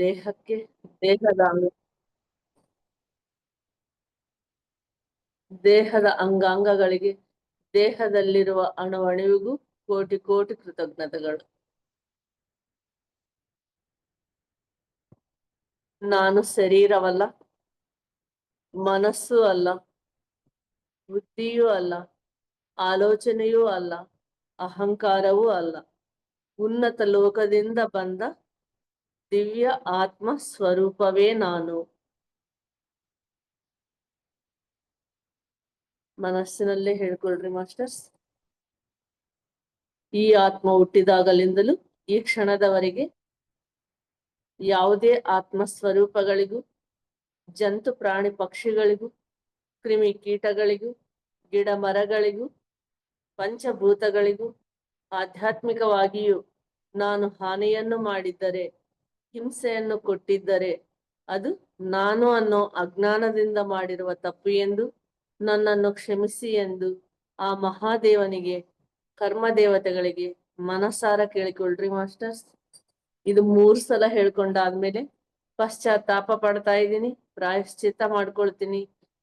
ದೇಹಕ್ಕೆ ದೇಹದ ದೇಹದ ಅಂಗಾಂಗಗಳಿಗೆ ದೇಹದಲ್ಲಿರುವ ಅಣುವಣಿವಿಗೂ ಕೋಟಿ ಕೋಟಿ ಕೃತಜ್ಞತೆಗಳು. ನಾನು ಶರೀರವಲ್ಲ, ಮನಸ್ಸು ಅಲ್ಲ, ಬುದ್ಧಿಯೂ ಅಲ್ಲ, ಆಲೋಚನೆಯೂ ಅಲ್ಲ, ಅಹಂಕಾರವೂ ಅಲ್ಲ. ಉನ್ನತ ಲೋಕದಿಂದ ಬಂದ ದಿವ್ಯ ಆತ್ಮ ಸ್ವರೂಪವೇ ನಾನು. ಮನಸ್ಸಿನಲ್ಲೇ ಹೇಳ್ಕೊಳ್ರಿ ಮಾಸ್ಟರ್ಸ್. ಈ ಆತ್ಮ ಹುಟ್ಟಿದಾಗಲಿಂದಲೂ ಈ ಕ್ಷಣದವರೆಗೆ ಯಾವುದೇ ಆತ್ಮ ಸ್ವರೂಪಗಳಿಗೂ, ಜಂತು ಪ್ರಾಣಿ ಪಕ್ಷಿಗಳಿಗೂ, ಕ್ರಿಮಿ ಕೀಟಗಳಿಗೂ, ಗಿಡ ಮರಗಳಿಗೂ, ಪಂಚಭೂತಗಳಿಗೂ ಆಧ್ಯಾತ್ಮಿಕವಾಗಿಯೂ ನಾನು ಹಾನಿಯನ್ನು ಮಾಡಿದ್ದರೆ, ಹಿಂಸೆಯನ್ನು ಕೊಟ್ಟಿದ್ದರೆ ಅದು ನಾನು ಅನ್ನೋ ಅಜ್ಞಾನದಿಂದ ಮಾಡಿರುವ ತಪ್ಪು ಎಂದು ನನ್ನನ್ನು ಕ್ಷಮಿಸಿ ಎಂದು ಆ ಮಹಾದೇವನಿಗೆ, ಕರ್ಮ ದೇವತೆಗಳಿಗೆ ಮನಸಾರ ಕೇಳಿಕೊಳ್ಳ್ರಿ ಮಾಸ್ಟರ್ಸ್. ಇದು 3 ಸಲ ಹೇಳ್ಕೊಂಡಾದ್ಮೇಲೆ ಪಶ್ಚಾತ್ತಾಪ ಪಡ್ತಾ ಇದ್ದೀನಿ, ಪ್ರಾಯಶ್ಚಿತ್ತ ಮಾಡ್ಕೊಳ್ತೀನಿ,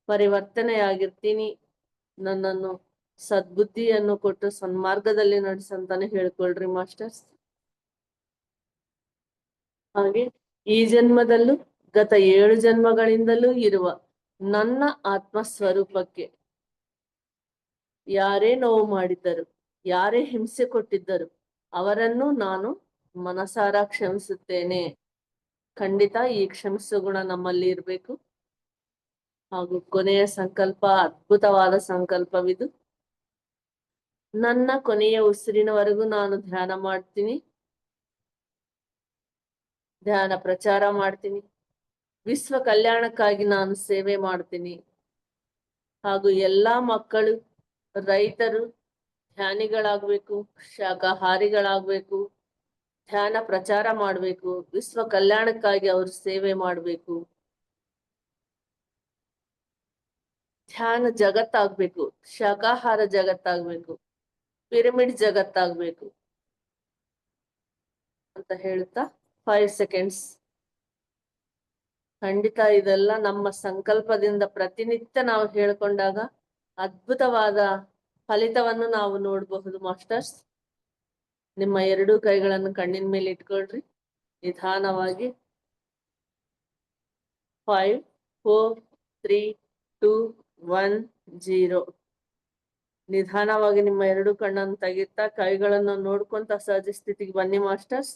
ಪರಿವರ್ತನೆಯಾಗಿರ್ತೀನಿ, ನನ್ನನ್ನು ಸದ್ಬುದ್ಧಿಯನ್ನು ಕೊಟ್ಟು ಸನ್ಮಾರ್ಗದಲ್ಲಿ ನಡೆಸಂತಾನೆ ಹೇಳ್ಕೊಳ್ರಿ ಮಾಸ್ಟರ್ಸ್. ಹಾಗೆ ಈ ಜನ್ಮದಲ್ಲೂ ಗತ 7 ಜನ್ಮಗಳಿಂದಲೂ ಇರುವ ನನ್ನ ಆತ್ಮ ಸ್ವರೂಪಕ್ಕೆ ಯಾರೇ ನೋವು ಮಾಡಿದ್ದರು, ಯಾರೇ ಹಿಂಸೆ ಕೊಟ್ಟಿದ್ದರು ಅವರನ್ನು ನಾನು ಮನಸಾರ ಕ್ಷಮಿಸುತ್ತೇನೆ. ಖಂಡಿತ ಈ ಕ್ಷಮಿಸುವ ಗುಣ ನಮ್ಮಲ್ಲಿ ಇರಬೇಕು. ಹಾಗೂ ಕೊನೆಯ ಸಂಕಲ್ಪ ಅದ್ಭುತವಾದ ಸಂಕಲ್ಪವಿದು. ನನ್ನ ಕೊನೆಯ ಉಸಿರಿನವರೆಗೂ ನಾನು ಧ್ಯಾನ ಮಾಡ್ತೀನಿ, ಧ್ಯಾನ ಪ್ರಚಾರ ಮಾಡ್ತೀನಿ, ವಿಶ್ವ ಕಲ್ಯಾಣಕ್ಕಾಗಿ ನಾನು ಸೇವೆ ಮಾಡ್ತೀನಿ. ಹಾಗೂ ಎಲ್ಲಾ ಮಕ್ಕಳು, ರೈತರು ಧ್ಯಾನಿಗಳಾಗ್ಬೇಕು, ಶಾಕಾಹಾರಿಗಳಾಗ್ಬೇಕು, ಧ್ಯಾನ ಪ್ರಚಾರ ಮಾಡ್ಬೇಕು, ವಿಶ್ವ ಕಲ್ಯಾಣಕ್ಕಾಗಿ ಅವರು ಸೇವೆ ಮಾಡ್ಬೇಕು, ಧ್ಯಾನ ಜಗತ್ತಾಗ್ಬೇಕು, ಶಾಕಾಹಾರ ಜಗತ್ತಾಗ್ಬೇಕು, ಪಿರಮಿಡ್ ಜಗತ್ತಾಗ್ಬೇಕು ಅಂತ ಹೇಳ್ತಾ 5 ಸೆಕೆಂಡ್ಸ್. ಖಂಡಿತ ಇದೆಲ್ಲ ನಮ್ಮ ಸಂಕಲ್ಪದಿಂದ ಪ್ರತಿನಿತ್ಯ ನಾವು ಹೇಳ್ಕೊಂಡಾಗ ಅದ್ಭುತವಾದ ಫಲಿತವನ್ನು ನಾವು ನೋಡಬಹುದು ಮಾಸ್ಟರ್ಸ್. ನಿಮ್ಮ 2 ಕೈಗಳನ್ನು ಕಣ್ಣಿನ ಮೇಲೆ ಇಟ್ಕೊಳ್ರಿ. ನಿಧಾನವಾಗಿ 5 4 3 2 1 0. ನಿಧಾನವಾಗಿ ನಿಮ್ಮ 2 ಕಣ್ಣನ್ನು ತೆಗಿತಾ ಕೈಗಳನ್ನು ನೋಡ್ಕೊಂತ ಸಹಜ ಸ್ಥಿತಿಗೆ ಬನ್ನಿ ಮಾಸ್ಟರ್ಸ್.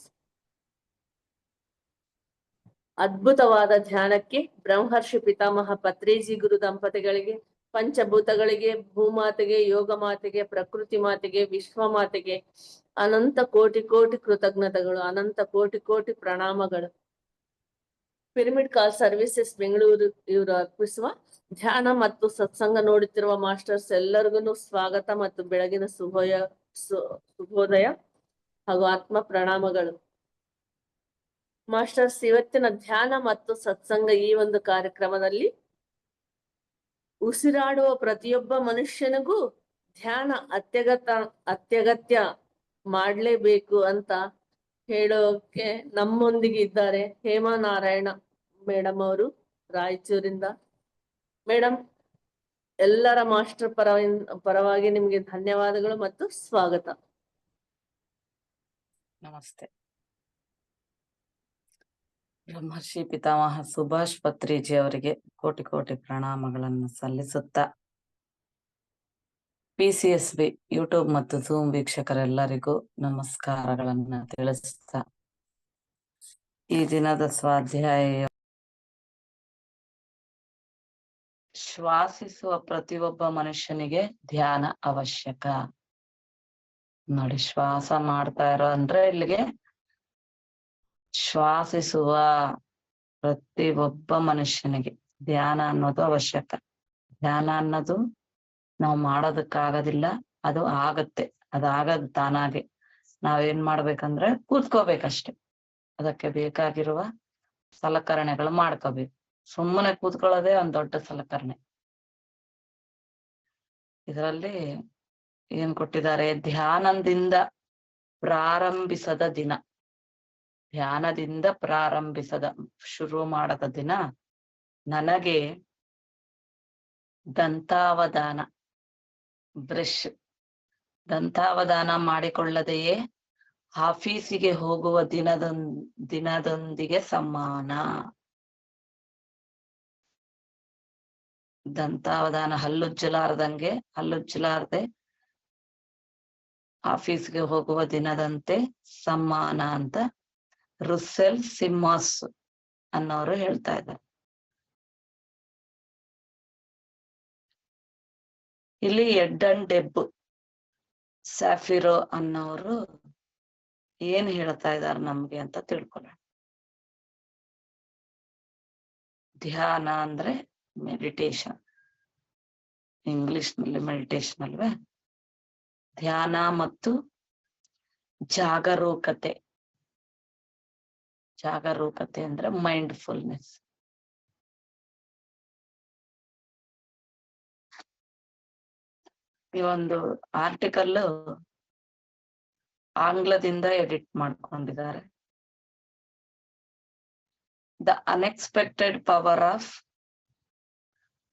ಅದ್ಭುತವಾದ ಧ್ಯಾನಕ್ಕೆ ಬ್ರಹ್ಮರ್ಷಿ ಪಿತಾಮಹ ಪತ್ರಿಜಿ ಗುರು ದಂಪತಿಗಳಿಗೆ, ಪಂಚಭೂತಗಳಿಗೆ, ಭೂಮಾತೆಗೆ, ಯೋಗ ಮಾತೆಗೆ, ಪ್ರಕೃತಿ ಮಾತೆಗೆ, ವಿಶ್ವ ಮಾತೆಗೆ ಅನಂತ ಕೋಟಿ ಕೋಟಿ ಕೃತಜ್ಞತೆಗಳು, ಅನಂತ ಕೋಟಿ ಕೋಟಿ ಪ್ರಣಾಮಗಳು. ಪಿರಮಿಡ್ ಕಾಲ್ ಸರ್ವಿಸಸ್ ಬೆಂಗಳೂರು ಇವರು ಅರ್ಪಿಸುವ ಧ್ಯಾನ ಮತ್ತು ಸತ್ಸಂಗ ನೋಡುತ್ತಿರುವ ಮಾಸ್ಟರ್ಸ್ ಎಲ್ಲರಿಗೂ ಸ್ವಾಗತ ಮತ್ತು ಬೆಳಗಿನ ಶುಭೋದಯ ಹಾಗೂ ಆತ್ಮ ಪ್ರಣಾಮಗಳು. ಮಾಸ್ಟರ್ಸ್, ಇವತ್ತಿನ ಧ್ಯಾನ ಮತ್ತು ಸತ್ಸಂಗ ಈ ಒಂದು ಕಾರ್ಯಕ್ರಮದಲ್ಲಿ ಉಸಿರಾಡುವ ಪ್ರತಿಯೊಬ್ಬ ಮನುಷ್ಯನಿಗೂ ಧ್ಯಾನ ಅತ್ಯಗತ್ಯ ಮಾಡ್ಲೇಬೇಕು ಅಂತ ಹೇಳೋಕೆ ನಮ್ಮೊಂದಿಗೆ ಇದ್ದಾರೆ ಹೇಮಾ ನಾರಾಯಣ ಮೇಡಮ್ ಅವರು ರಾಯಚೂರಿಂದ. ಮೇಡಮ್, ಎಲ್ಲರ ಮಾಸ್ಟರ್ ಪರವಾಗಿ ನಿಮ್ಗೆ ಧನ್ಯವಾದಗಳು ಮತ್ತು ಸ್ವಾಗತ. ನಮಸ್ತೆ. ಬ್ರಹ್ಮರ್ಷಿ ಪಿತಾಮಹ ಸುಭಾಷ್ ಪತ್ರಿಜಿ ಅವರಿಗೆ ಕೋಟಿ ಕೋಟಿ ಪ್ರಣಾಮಗಳನ್ನು ಸಲ್ಲಿಸುತ್ತಾ, PCSB ಯೂಟ್ಯೂಬ್ ಮತ್ತು ಝೂಮ್ ವೀಕ್ಷಕರೆಲ್ಲರಿಗೂ ನಮಸ್ಕಾರಗಳನ್ನ ತಿಳಿಸುತ್ತಾ, ಈ ದಿನದ ಸ್ವಾಧ್ಯಾಯ ಶ್ವಾಸಿಸುವ ಪ್ರತಿಯೊಬ್ಬ ಮನುಷ್ಯನಿಗೆ ಧ್ಯಾನ ಅವಶ್ಯಕ. ನೋಡಿ, ಶ್ವಾಸ ಮಾಡ್ತಾ ಇರೋ ಅಂದ್ರೆ ಇಲ್ಲಿಗೆ ಶ್ವಾಸಿಸುವ ಪ್ರತಿಯೊಬ್ಬ ಮನುಷ್ಯನಿಗೆ ಧ್ಯಾನ ಅನ್ನೋದು ಅವಶ್ಯಕ. ಧ್ಯಾನ ಅನ್ನೋದು ನಾವು ಮಾಡೋದಕ್ಕಾಗೋದಿಲ್ಲ, ಅದು ಆಗತ್ತೆ. ಅದಾಗದ್ ತಾನಾಗೆ. ನಾವೇನ್ ಮಾಡ್ಬೇಕಂದ್ರೆ ಕೂತ್ಕೋಬೇಕಷ್ಟೆ. ಅದಕ್ಕೆ ಬೇಕಾಗಿರುವ ಸಲಕರಣೆಗಳು ಮಾಡ್ಕೋಬೇಕು. ಸುಮ್ಮನೆ ಕೂತ್ಕೊಳ್ಳೋದೇ ಒಂದ್ ದೊಡ್ಡ ಸಲಕರಣೆ. ಇದರಲ್ಲಿ ಏನ್ ಕೊಟ್ಟಿದ್ದಾರೆ? ಧ್ಯಾನದಿಂದ ಪ್ರಾರಂಭಿಸದ ದಿನ. ಧ್ಯಾನದಿಂದ ಶುರು ಮಾಡದ ದಿನ ನನಗೆ ದಂತಾವಧಾನ ಮಾಡಿಕೊಳ್ಳದೆಯೇ ಆಫೀಸಿಗೆ ಹೋಗುವ ದಿನದೊಂದಿಗೆ ಸಮಾನ. ದಂತಾವಧಾನ ಹಲ್ಲುಜ್ಜಲಾರ್ದೆ ಆಫೀಸ್ಗೆ ಹೋಗುವ ದಿನದಂತೆ ಸಮಾನ ಅಂತ ರುಸ್ಸೆಲ್ ಸಿಮ್ಮಸ್ ಅನ್ನೋರು ಹೇಳ್ತಾ ಇದ್ದಾರೆ. ಇಲ್ಲಿ ಎಡ್ ಅಂಡ್ ಡೆಬ್ ಸ್ಯಾಫಿರೋ ಅನ್ನೋರು ಏನ್ ಹೇಳ್ತಾ ಇದಾರೆ ನಮ್ಗೆ ಅಂತ ತಿಳ್ಕೊಳ್ಳೋಣ. ಧ್ಯಾನ ಅಂದ್ರೆ ಮೆಡಿಟೇಷನ್, ಇಂಗ್ಲಿಷ್ ನಲ್ಲಿ ಮೆಡಿಟೇಷನ್ ಅಲ್ವೇ. ಧ್ಯಾನ ಮತ್ತು ಜಾಗರೂಕತೆ ಅಂದ್ರೆ ಮೈಂಡ್ಫುಲ್ನೆಸ್. ಈ ಒಂದು ಆರ್ಟಿಕಲ್ ಆಂಗ್ಲದಿಂದ ಎಡಿಟ್ ಮಾಡ್ಕೊಂಡಿದ್ದಾರೆ. The unexpected power of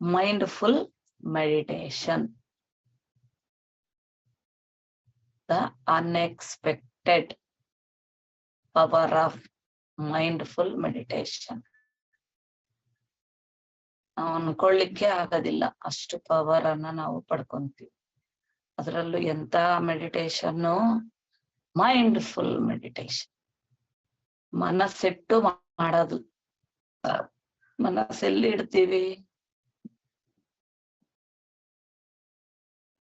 mindful meditation. The unexpected power of mindful meditation. ನಾವು ಅನ್ಕೊಳ್ಳಿಕ್ಕೆ ಆಗೋದಿಲ್ಲ ಅಷ್ಟು ಪವರ್ ಅನ್ನ ನಾವು ಪಡ್ಕೊಂತೀವಿ. ಅದರಲ್ಲೂ ಎಂತ ಮೆಡಿಟೇಷನ್, ಮೈಂಡ್ಫುಲ್ ಮೆಡಿಟೇಷನ್. ಮನಸ್ಸಿಟ್ಟು ಮಾಡೋದು. ಮನಸ್ಸೆಲ್ಲಿ ಇಡ್ತೀವಿ?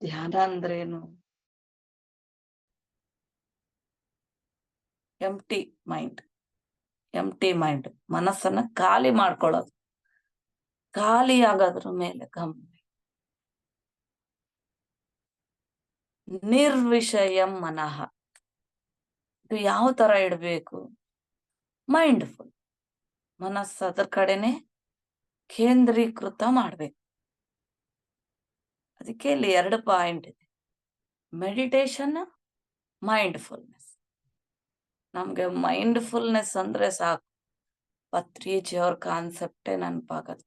ಧ್ಯಾನ ಅಂದ್ರೇನು? ಎಂಟಿ ಮೈಂಡ್, ಮನಸ್ಸನ್ನ ಖಾಲಿ ಮಾಡ್ಕೊಳ್ಳೋದು. ಖಾಲಿ ಆಗೋದ್ರ ಮೇಲೆ ಗಮನ. ನಿರ್ವಿಷಯಂ ಮನಃ, ಇದು ಯಾವ ತರ ಇಡ್ಬೇಕು? ಮೈಂಡ್ಫುಲ್, ಮನಸ್ಸು ಅದ್ರ ಕಡೆನೆ ಕೇಂದ್ರೀಕೃತ ಮಾಡ್ಬೇಕು. ಅದಕ್ಕೆ ಇಲ್ಲಿ 2 ಪಾಯಿಂಟ್ ಇದೆ, ಮೆಡಿಟೇಷನ್, ಮೈಂಡ್ಫುಲ್ನೆಸ್. ನಮ್ಗೆ ಮೈಂಡ್ಫುಲ್ನೆಸ್ ಅಂದ್ರೆ ಸಾಕು, ಪತ್ರಿಜಿಯವ್ರ ಕಾನ್ಸೆಪ್ಟೇ ನೆನಪಾಗದು.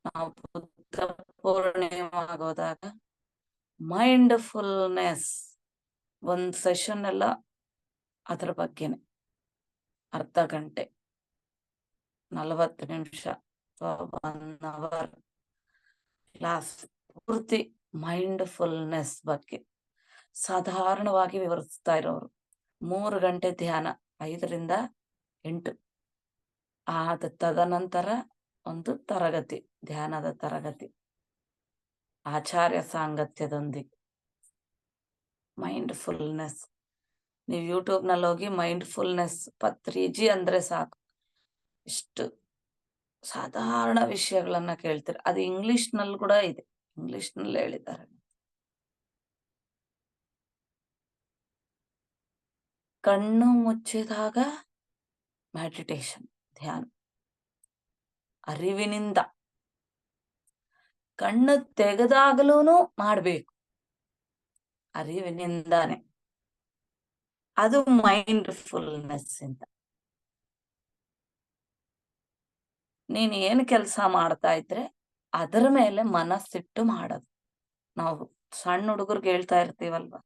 ನಾವು ಬುದ್ಧ ಪೂರ್ಣಿಮೆ ಆಗೋದಾಗ ಮೈಂಡ್ಫುಲ್ನೆಸ್ ಒಂದ್ ಸೆಷನ್ ಎಲ್ಲ ಅದ್ರ ಬಗ್ಗೆನೆ, ಅರ್ಧ ಗಂಟೆ 40 ನಿಮಿಷ ಅಥವಾ 1 ಅವರ್ ಕ್ಲಾಸ್ ಪೂರ್ತಿ ಮೈಂಡ್ಫುಲ್ನೆಸ್ ಬಗ್ಗೆ ಸಾಧಾರಣವಾಗಿ ವಿವರಿಸ್ತಾ ಇರೋರು. 3 ಗಂಟೆ ಧ್ಯಾನ 5 ರಿಂದ 8. ಆದ ತದನಂತರ ಒಂದು ತರಗತಿ, ಧ್ಯಾನದ ತರಗತಿ, ಆಚಾರ್ಯ ಸಾಂಗತ್ಯದೊಂದಿಗೆ. ಮೈಂಡ್ಫುಲ್ನೆಸ್ ನೀವು ಯೂಟ್ಯೂಬ್ ನಲ್ಲಿ ಹೋಗಿ ಮೈಂಡ್ಫುಲ್ನೆಸ್ ಪತ್ರಿಜಿ ಅಂದ್ರೆ ಸಾಕು, ಇಷ್ಟು ಸಾಧಾರಣ ವಿಷಯಗಳನ್ನ ಕೇಳ್ತೀರಿ. ಅದು ಇಂಗ್ಲಿಷ್ ನಲ್ಲಿ ಕೂಡ ಇದೆ, ಇಂಗ್ಲಿಷ್ ನಲ್ಲಿ ಹೇಳಿದ್ದಾರೆ. ಕಣ್ಣು ಮುಚ್ಚಿದಾಗ ಮೆಡಿಟೇಷನ್, ಧ್ಯಾನ. ಅರಿವಿನಿಂದ. ಕಣ್ಣು ತೆಗೆದಾಗಲೂ ಮಾಡ್ಬೇಕು, ಅರಿವಿನಿಂದಾನೆ. ಅದು ಮೈಂಡ್ಫುಲ್ನೆಸ್ ಅಂತ. ನೀನ್ ಏನ್ ಕೆಲಸ ಮಾಡ್ತಾ ಇದ್ರೆ ಅದರ ಮೇಲೆ ಮನಸ್ಸಿಟ್ಟು ಮಾಡೋದು. ನಾವು ಸಣ್ಣ ಹುಡುಗರ್ಗೆ ಹೇಳ್ತಾ ಇರ್ತೀವಲ್ವ,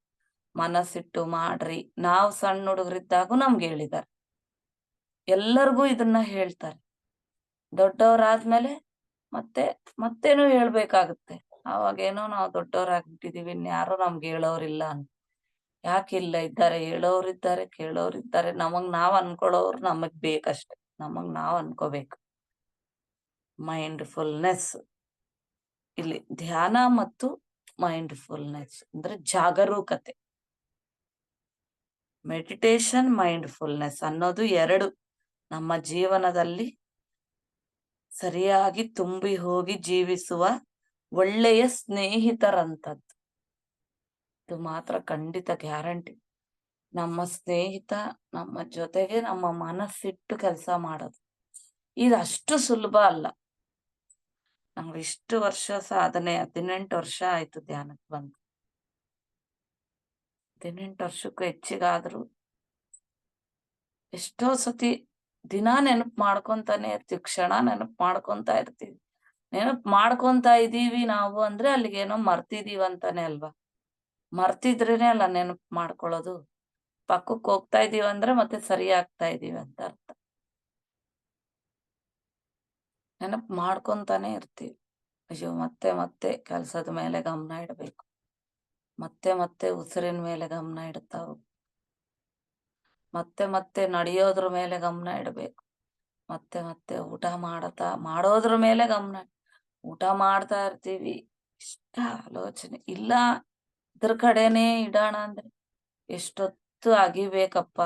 ಮನಸ್ಸಿಟ್ಟು ಮಾಡ್ರಿ. ನಾವು ಸಣ್ಣ ಹುಡುಗರಿದ್ದಾಗೂ ನಮ್ಗೆ ಹೇಳಿದ್ದಾರೆ, ಎಲ್ಲರಿಗೂ ಇದನ್ನ ಹೇಳ್ತಾರೆ. ದೊಡ್ಡವರಾದ್ಮೇಲೆ ಮತ್ತೇನು ಹೇಳ್ಬೇಕಾಗುತ್ತೆ. ಅವಾಗೇನೋ ನಾವು ದೊಡ್ಡವರಾಗ್ಬಿಟ್ಟಿದೀವಿ, ಇನ್ಯಾರೋ ನಮ್ಗೆ ಹೇಳೋರಿಲ್ಲ ಅಂತ. ಯಾಕಿಲ್ಲ? ಇದ್ದಾರೆ, ಹೇಳೋರಿದ್ದಾರೆ, ಕೇಳೋರಿದ್ದಾರೆ. ನಾವ್ ಅನ್ಕೊಳ್ಳೋರು ನಮಗ್ ಬೇಕಷ್ಟೆ, ನಾವ್ ಅನ್ಕೋಬೇಕು. ಮೈಂಡ್ಫುಲ್ನೆಸ್ ಇಲ್ಲಿ ಧ್ಯಾನ ಮತ್ತು ಮೈಂಡ್ಫುಲ್ನೆಸ್ ಅಂದ್ರೆ ಜಾಗರೂಕತೆ. ಮೆಡಿಟೇಷನ್, ಮೈಂಡ್ಫುಲ್ನೆಸ್ ಅನ್ನೋದು 2 ನಮ್ಮ ಜೀವನದಲ್ಲಿ ಸರಿಯಾಗಿ ತುಂಬಿ ಹೋಗಿ ಜೀವಿಸುವ ಒಳ್ಳೆಯ ಸ್ನೇಹಿತರಂತದ್ದು. ಇದು ಮಾತ್ರ ಖಂಡಿತ ಗ್ಯಾರಂಟಿ. ನಮ್ಮ ಸ್ನೇಹಿತ, ನಮ್ಮ ಜೊತೆಗೆ ನಮ್ಮ ಮನಸ್ಸಿಟ್ಟು ಕೆಲಸ ಮಾಡೋದು, ಇದು ಅಷ್ಟು ಸುಲಭ ಅಲ್ಲ. ನಮ್ಗೆ ಇಷ್ಟು ವರ್ಷ ಸಾಧನೆ, 18 ವರ್ಷ ಆಯ್ತು ಧ್ಯಾನಕ್ಕೆ ಬಂದು. 18 ವರ್ಷಕ್ಕೂ ಹೆಚ್ಚಿಗಾದ್ರೂ ಎಷ್ಟೋ ಸತಿ ದಿನ ನೆನಪು ಮಾಡ್ಕೊಂತಾನೆ ಇರ್ತೀವಿ, ಕ್ಷಣ ನೆನಪು ಮಾಡ್ಕೊಂತ ಇರ್ತೀವಿ. ನೆನಪು ಮಾಡ್ಕೊಂತ ಇದೀವಿ ನಾವು ಅಂದ್ರೆ ಅಲ್ಲಿಗೇನೋ ಮರ್ತಿದೀವಿ ಅಂತಾನೆ ಅಲ್ವಾ? ಮರ್ತಿದ್ರೇನೆ ಅಲ್ಲ ನೆನಪು ಮಾಡ್ಕೊಳ್ಳೋದು. ಪಕ್ಕಕ್ಕೆ ಹೋಗ್ತಾ ಇದೀವಿ ಅಂದ್ರೆ ಮತ್ತೆ ಸರಿ ಆಗ್ತಾ ಇದೀವಿ ಅಂತ ಅರ್ಥ. ನೆನಪು ಮಾಡ್ಕೊಂತಾನೆ ಇರ್ತೀವಿ. ಅಯ್ಯೋ ಮತ್ತೆ ಮತ್ತೆ ಕೆಲ್ಸದ ಮೇಲೆ ಗಮನ ಇಡಬೇಕು, ಮತ್ತೆ ಮತ್ತೆ ಉಸಿರಿನ ಮೇಲೆ ಗಮನ ಇಡ್ತಾ ಹೋಗ್ಬೇಕು, ಮತ್ತೆ ಮತ್ತೆ ನಡೆಯೋದ್ರ ಮೇಲೆ ಗಮನ ಇಡಬೇಕು, ಮತ್ತೆ ಮತ್ತೆ ಊಟ ಮಾಡೋದ್ರ ಮೇಲೆ ಗಮನ. ಊಟ ಮಾಡ್ತಾ ಇರ್ತೀವಿ, ಇಷ್ಟ ಆಲೋಚನೆ ಇಲ್ಲ ಇದ್ರ ಕಡೆನೇ ಇಡೋಣ ಅಂದ್ರೆ ಎಷ್ಟೊತ್ತು ಅಗಿಬೇಕಪ್ಪ.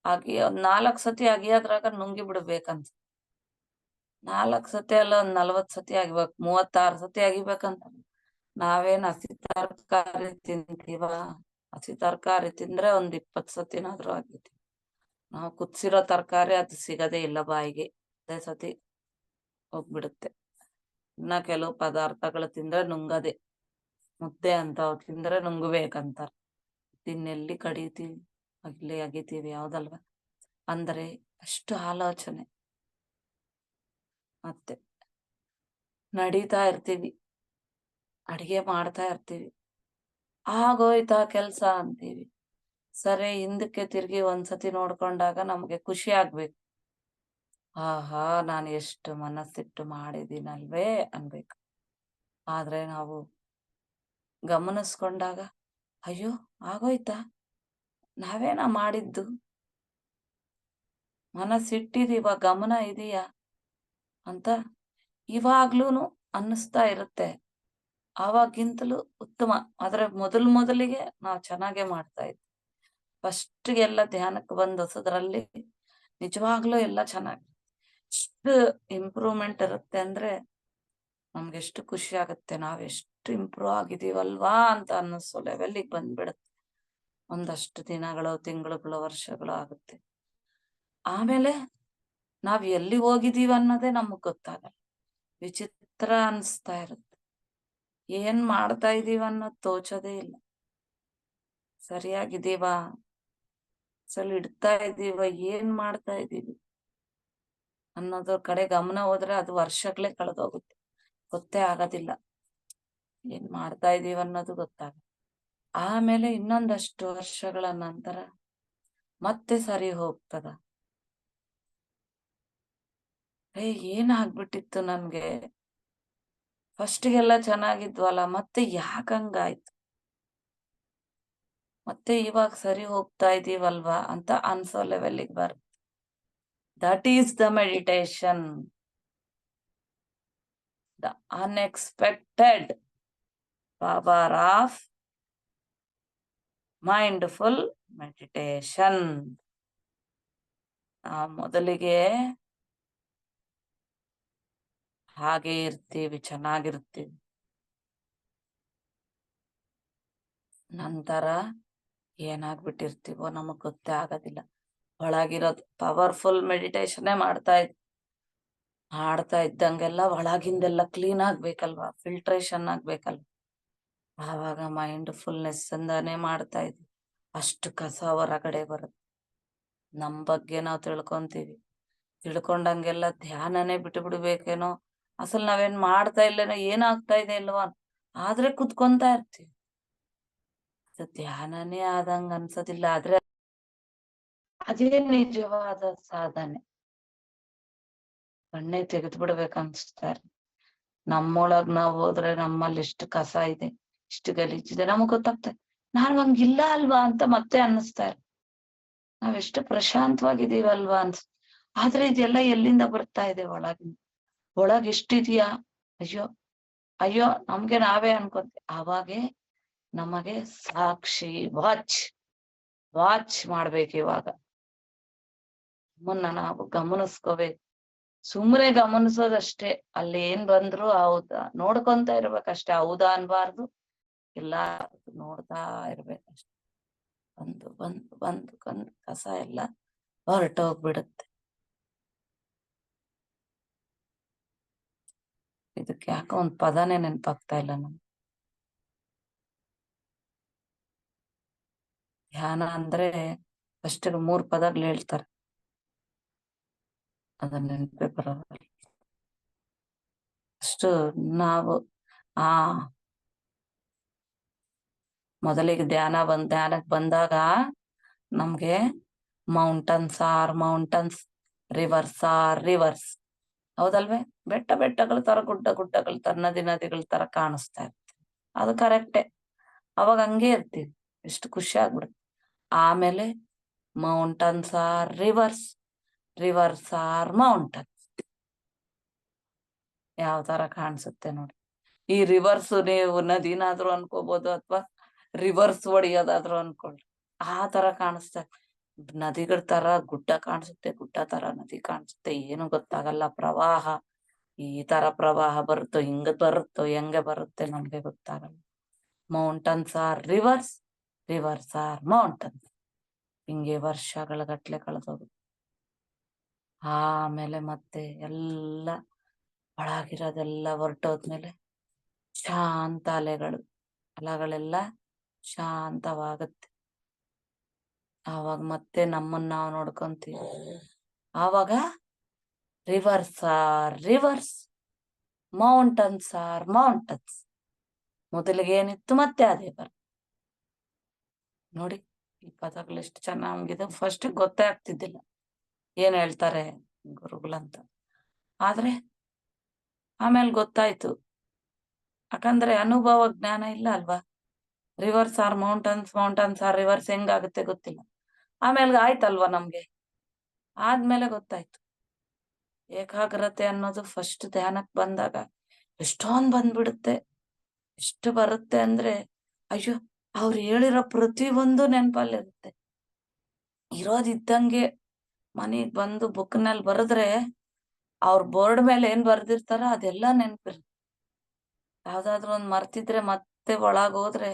ಒಂದ್ 4 ಸತಿ ಅಗಿಯೋದ್ರಾಗ ನುಂಗಿ ಬಿಡ್ಬೇಕಂತ. 4 ಸತಿ ಅಲ್ಲ, ಒಂದ್ 40 ಸತಿ ಅಗಿಬೇಕು, 36 ಸತಿ ಅಗಿಬೇಕಂತ. ನಾವೇನ್ ಹಸಿ ತರಕಾರಿ ತಿಂತೀವ? ಹಸಿ ತರಕಾರಿ ತಿಂದ್ರೆ ಒಂದ್ 20 ಸತಿನಾದ್ರೂ ಆಗಿದ್ದೀವಿ. ನಾವು ಕುದಿಸಿರೋ ತರಕಾರಿ ಅದು ಸಿಗದೇ ಇಲ್ಲ ಬಾಯಿಗೆ, ಅದೇ ಸತಿ ಹೋಗ್ಬಿಡುತ್ತೆ. ಇನ್ನ ಕೆಲವು ಪದಾರ್ಥಗಳು ತಿಂದ್ರೆ ನುಂಗದೆ, ಮುದ್ದೆ ಅಂತವ್ ತಿಂದ್ರೆ ನುಂಗ್ಬೇಕಂತಾರ. ತಿನ್ನೆಲ್ಲಿ ಕಡಿತೀವಿ, ಅಗಿತೀವಿ, ಯಾವ್ದಲ್ವಾ? ಅಂದ್ರೆ ಅಷ್ಟು ಆಲೋಚನೆ. ಮತ್ತೆ ನಡೀತಾ ಇರ್ತೀವಿ, ಅಡಿಗೆ ಮಾಡ್ತಾ ಇರ್ತೀವಿ, ಆಗೋಯ್ತಾ ಕೆಲ್ಸ ಅಂತೀವಿ. ಸರಿ ಹಿಂದಕ್ಕೆ ತಿರ್ಗಿ ಒಂದ್ಸತಿ ನೋಡ್ಕೊಂಡಾಗ ನಮ್ಗೆ ಖುಷಿ ಆಗ್ಬೇಕು. ಆಹಾ, ನಾನು ಎಷ್ಟು ಮನಸ್ಸಿಟ್ಟು ಮಾಡಿದ್ದೀನಲ್ವೇ ಅನ್ಬೇಕು. ಆದ್ರೆ ನಾವು ಗಮನಿಸ್ಕೊಂಡಾಗ ಅಯ್ಯೋ ಆಗೋಯ್ತಾ, ನಾವೇನಾ ಮಾಡಿದ್ದು? ಮನಸ್ಸಿಟ್ಟಿದೀವ, ಗಮನ ಇದೆಯಾ ಅಂತ ಇವಾಗ್ಲೂನು ಅನ್ನಿಸ್ತಾ ಇರುತ್ತೆ. ಆವಾಗಿಂತಲೂ ಉತ್ತಮ. ಆದ್ರೆ ಮೊದಲಿಗೆ ನಾವು ಚೆನ್ನಾಗೇ ಮಾಡ್ತಾ ಇದ್ವಿ. ಫಸ್ಟ್ಗೆಲ್ಲ ಧ್ಯಾನಕ್ಕೆ ಬಂದ್ ಹೊಸದ್ರಲ್ಲಿ ನಿಜವಾಗ್ಲೂ ಎಲ್ಲ ಚೆನ್ನಾಗಿ ಎಷ್ಟು ಇಂಪ್ರೂವ್ಮೆಂಟ್ ಇರುತ್ತೆ ಅಂದ್ರೆ ನಮ್ಗೆ ಎಷ್ಟು ಖುಷಿ ಆಗುತ್ತೆ. ನಾವ್ ಎಷ್ಟು ಇಂಪ್ರೂವ್ ಆಗಿದೀವಲ್ವಾ ಅಂತ ಅನ್ನಿಸೋ ಲೆವೆಲ್ಗೆ ಬಂದ್ಬಿಡುತ್ತೆ. ಒಂದಷ್ಟು ದಿನಗಳು, ತಿಂಗಳುಗಳು, ವರ್ಷಗಳು ಆಗುತ್ತೆ. ಆಮೇಲೆ ನಾವ್ ಎಲ್ಲಿ ಹೋಗಿದೀವಿ ಅನ್ನೋದೇ ನಮಗ್ ಗೊತ್ತಾಗಲ್ಲ. ವಿಚಿತ್ರ ಅನ್ಸ್ತಾ ಇರುತ್ತೆ. ಏನ್ ಮಾಡ್ತಾ ಇದೀವ ಅನ್ನೋದ್ ತೋಚೋದೇ ಇಲ್ಲ. ಸರಿಯಾಗಿದ್ದೀವಾ, ಇಡ್ತಾ ಇದೀವ, ಏನ್ ಮಾಡ್ತಾ ಇದೀವಿ ಅನ್ನೋದ್ರ ಕಡೆ ಗಮನ ಹೋದ್ರೆ ಅದು ವರ್ಷಗಳೇ ಕಳೆದೋಗುತ್ತೆ, ಗೊತ್ತೇ ಆಗೋದಿಲ್ಲ. ಏನ್ ಮಾಡ್ತಾ ಇದೀವಿ ಅನ್ನೋದು ಗೊತ್ತಾಗಲ್ಲ. ಆಮೇಲೆ ಇನ್ನೊಂದಷ್ಟು ವರ್ಷಗಳ ನಂತರ ಮತ್ತೆ ಸರಿ ಹೋಗ್ತದ. ಏನಾಗ್ಬಿಟ್ಟಿತ್ತು ನಮ್ಗೆ? ಫಸ್ಟ್ಗೆಲ್ಲ ಚೆನ್ನಾಗಿದ್ವಲ್ಲ, ಮತ್ತೆ ಯಾಕಂಗಾಯ್ತು? ಮತ್ತೆ ಇವಾಗ ಸರಿ ಹೋಗ್ತಾ ಇದೀವಲ್ವಾ ಅಂತ ಅನ್ಸೋ ಲೆವೆಲ್ಗೆ ಬರುತ್ತೆ. That is the meditation, the unexpected power of mindful meditation. ಮೊದಲಿಗೆ ಹಾಗೆ ಇರ್ತೀವಿ, ಚೆನ್ನಾಗಿರ್ತೀವಿ. ನಂತರ ಏನಾಗ್ಬಿಟ್ಟಿರ್ತೀವೋ ನಮಗ್ ಗೊತ್ತೇ ಆಗೋದಿಲ್ಲ. ಒಳಗಿರೋದು ಪವರ್ಫುಲ್ ಮೆಡಿಟೇಷನ್ನೇ ಮಾಡ್ತಾ ಇದ್ದಂಗೆಲ್ಲ ಒಳಗಿಂದೆಲ್ಲ ಕ್ಲೀನ್ ಆಗ್ಬೇಕಲ್ವಾ, ಫಿಲ್ಟ್ರೇಷನ್ ಆಗ್ಬೇಕಲ್ವಾ. ಆವಾಗ ಮೈಂಡ್ಫುಲ್ನೆಸ್ ಇಂದಾನೆ ಮಾಡ್ತಾ ಇದ್ವಿ, ಅಷ್ಟು ಕಸ ಹೊರಗಡೆ ಬರುತ್ತೆ. ನಮ್ ಬಗ್ಗೆ ನಾವು ತಿಳ್ಕೊಂಡಂಗೆಲ್ಲ ಧ್ಯಾನನೇ ಬಿಟ್ಟು ಬಿಡ್ಬೇಕೇನೋ, ಅಸಲ್ ನಾವೇನ್ ಮಾಡ್ತಾ ಇಲ್ಲೇನೋ, ಏನಾಗ್ತಾ ಇದೆ ಇಲ್ವಾ ಆದ್ರೆ ಕುತ್ಕೊಂತಾ ಇರ್ತೀವಿ. ಅದು ಧ್ಯಾನನೇ ಆದಂಗ ಅನ್ಸೋದಿಲ್ಲ. ಆದ್ರೆ ಅದೇ ನಿಜವಾದ ಸಾಧನೆ. ಕಣ್ಣೇ ತೆಗೆದು ಬಿಡ್ಬೇಕನ್ಸ್ತಾರೆ. ನಮ್ಮೊಳಗ್ ನಾವ್ ಹೋದ್ರೆ ನಮ್ಮಲ್ಲಿ ಎಷ್ಟು ಕಸ ಇದೆ, ಎಷ್ಟು ಗಲೀಜಿದೆ ನಮಗ್ ಗೊತ್ತಾಗ್ತದೆ. ನಾವ್ ಹಂಗಿಲ್ಲ ಅಲ್ವಾ ಅಂತ ಮತ್ತೆ ಅನ್ನಿಸ್ತಾರೆ. ನಾವೆಷ್ಟು ಪ್ರಶಾಂತವಾಗಿದ್ದೀವಲ್ವಾ ಆದ್ರೆ ಇದೆಲ್ಲ ಎಲ್ಲಿಂದ ಬರ್ತಾ ಇದೆ? ಒಳಗ್ ಎಷ್ಟಿದ್ಯಾ? ಅಯ್ಯೋ ನಮ್ಗೆ ನಾವೇ ಅನ್ಕೊಂತೀವಿ. ಆವಾಗೆ ನಮಗೆ ಸಾಕ್ಷಿ ವಾಚ್ ಮಾಡ್ಬೇಕು. ಇವಾಗ ನಾವು ಗಮನಿಸ್ಕೋಬೇಕು. ಸುಮ್ಮನೆ ಗಮನಿಸೋದಷ್ಟೇ, ಅಲ್ಲಿ ಏನ್ ಬಂದ್ರು ಹೌದಾ ನೋಡ್ಕೊಂತ ಇರ್ಬೇಕಷ್ಟೇ. ಹೌದಾ ಅನ್ಬಾರ್ದು, ಎಲ್ಲ ನೋಡ್ತಾ ಇರ್ಬೇಕಷ್ಟೆ. ಬಂದು ಕಸ ಎಲ್ಲ ಹೊರಟೋಗ್ಬಿಡುತ್ತೆ. ಇದಕ್ಕೆ ಯಾಕೋ ಒಂದ್ ಪದನೇ ನೆನಪಾಗ್ತಾ ಇಲ್ಲ ನಮ್ಗೆ. ಧ್ಯಾನ ಅಂದ್ರೆ ಫಸ್ಟ್ 3 ಪದಗಳು ಹೇಳ್ತಾರೆ. ಅದನ್ನ ನೆನಪೇ ಬರೋದಲ್ಲ. ಅಷ್ಟು ನಾವು ಆ ಮೊದಲಿಗೆ ಧ್ಯಾನಕ್ಕೆ ಬಂದಾಗ ನಮ್ಗೆ mountains R mountains, rivers R rivers, ಹೌದಲ್ವೇ? ಬೆಟ್ಟಗಳ ತರ, ಗುಡ್ಡಗಳ ತರ, ನದಿಗಳ ತರ ಕಾಣಿಸ್ತಾ ಇರುತ್ತೆ. ಅದು ಕರೆಕ್ಟೇ. ಅವಾಗ ಹಂಗೆ ಇರ್ತೀವಿ, ಎಷ್ಟು ಖುಷಿ ಆಗ್ಬಿಡುತ್ತೆ. ಆಮೇಲೆ mountains R rivers, rivers R mountains. ಯಾವ ತರ ಕಾಣಿಸುತ್ತೆ ನೋಡಿ. ಈ ರಿವರ್ಸ್ ನೀವು ನದಿನಾದ್ರೂ ಅನ್ಕೋಬಹುದು, ಅಥವಾ ರಿವರ್ಸ್ ಹೊಡಿಯೋದಾದ್ರು ಅನ್ಕೊಳ್ಳಿ. ಆ ತರ ಕಾಣಿಸ್ತಾ, ನದಿಗಳ ತರ ಗುಡ್ಡ ಕಾಣಿಸುತ್ತೆ, ಗುಡ್ಡ ತರ ನದಿ ಕಾಣಿಸುತ್ತೆ. ಏನು ಗೊತ್ತಾಗಲ್ಲ. ಪ್ರವಾಹ, ಈ ತರ ಪ್ರವಾಹ ಬರುತ್ತೋ, ಹಿಂಗ ಬರುತ್ತೋ, ಹೆಂಗೆ ಬರುತ್ತೆ ನಮ್ಗೆ ಗೊತ್ತಾಗಲ್ಲ. Mountains R rivers, rivers R mountains. ಹಿಂಗೆ ವರ್ಷಗಳ ಗಟ್ಲೆ ಕಳೆದೋಗುತ್ತೆ. ಆಮೇಲೆ ಮತ್ತೆ ಎಲ್ಲ ಒಳಗಿರೋದೆಲ್ಲ ಹೊರಟೋದ್ಮೇಲೆ ಶಾಂತ ಅಲೆಗಳೆಲ್ಲ ಶಾಂತವಾಗುತ್ತೆ. ಆವಾಗ ಮತ್ತೆ ನಮ್ಮನ್ನ ನಾವು ನೋಡ್ಕೊಂತೀವಿ. ಆವಾಗ rivers R rivers, mountains R mountains. ಮೊದಲಿಗೆ ಏನಿತ್ತು ಮತ್ತೆ ಅದೇ ನೋಡಿ. ಈ ಪದಗಳು ಎಷ್ಟು ಚೆನ್ನಾಗಿದೆ. ಫಸ್ಟ್ ಗೊತ್ತೇ ಆಗ್ತಿದ್ದಿಲ್ಲ ಏನ್ ಹೇಳ್ತಾರೆ ಗುರುಗಳಂತ. ಆದ್ರೆ ಆಮೇಲೆ ಗೊತ್ತಾಯ್ತು. ಯಾಕಂದ್ರೆ ಅನುಭವ ಜ್ಞಾನ ಇಲ್ಲ ಅಲ್ವಾ. Rivers R mountains, mountains R rivers ಹೆಂಗಾಗುತ್ತೆ ಗೊತ್ತಿಲ್ಲ. ಆಮೇಲೆ ಆಯ್ತಲ್ವಾ ನಮ್ಗೆ. ಆದ್ಮೇಲೆ ಗೊತ್ತಾಯ್ತು. ಏಕಾಗ್ರತೆ ಅನ್ನೋದು ಫಸ್ಟ್ ಧ್ಯಾನಕ್ಕೆ ಬಂದಾಗ ಎಷ್ಟೊಂದ್ ಬಂದ್ಬಿಡುತ್ತೆ. ಎಷ್ಟು ಬರುತ್ತೆ ಅಂದ್ರೆ, ಅಯ್ಯೋ, ಅವ್ರು ಹೇಳಿರೋ ಪ್ರತಿಯೊಂದು ನೆನಪಲ್ಲಿರುತ್ತೆ. ಇರೋದಿದ್ದಂಗೆ ಮನೆಗ್ ಬಂದು ಬುಕ್ನಲ್ಲಿ ಬರೆದ್ರೆ ಅವ್ರ ಬೋರ್ಡ್ ಮೇಲೆ ಏನ್ ಬರ್ದಿರ್ತಾರ ಅದೆಲ್ಲ ನೆನಪಿರುತ್ತೆ. ಯಾವ್ದಾದ್ರು ಒಂದ್ ಮರ್ತಿದ್ರೆ ಮತ್ತೆ ಒಳಗ್ ಹೋದ್ರೆ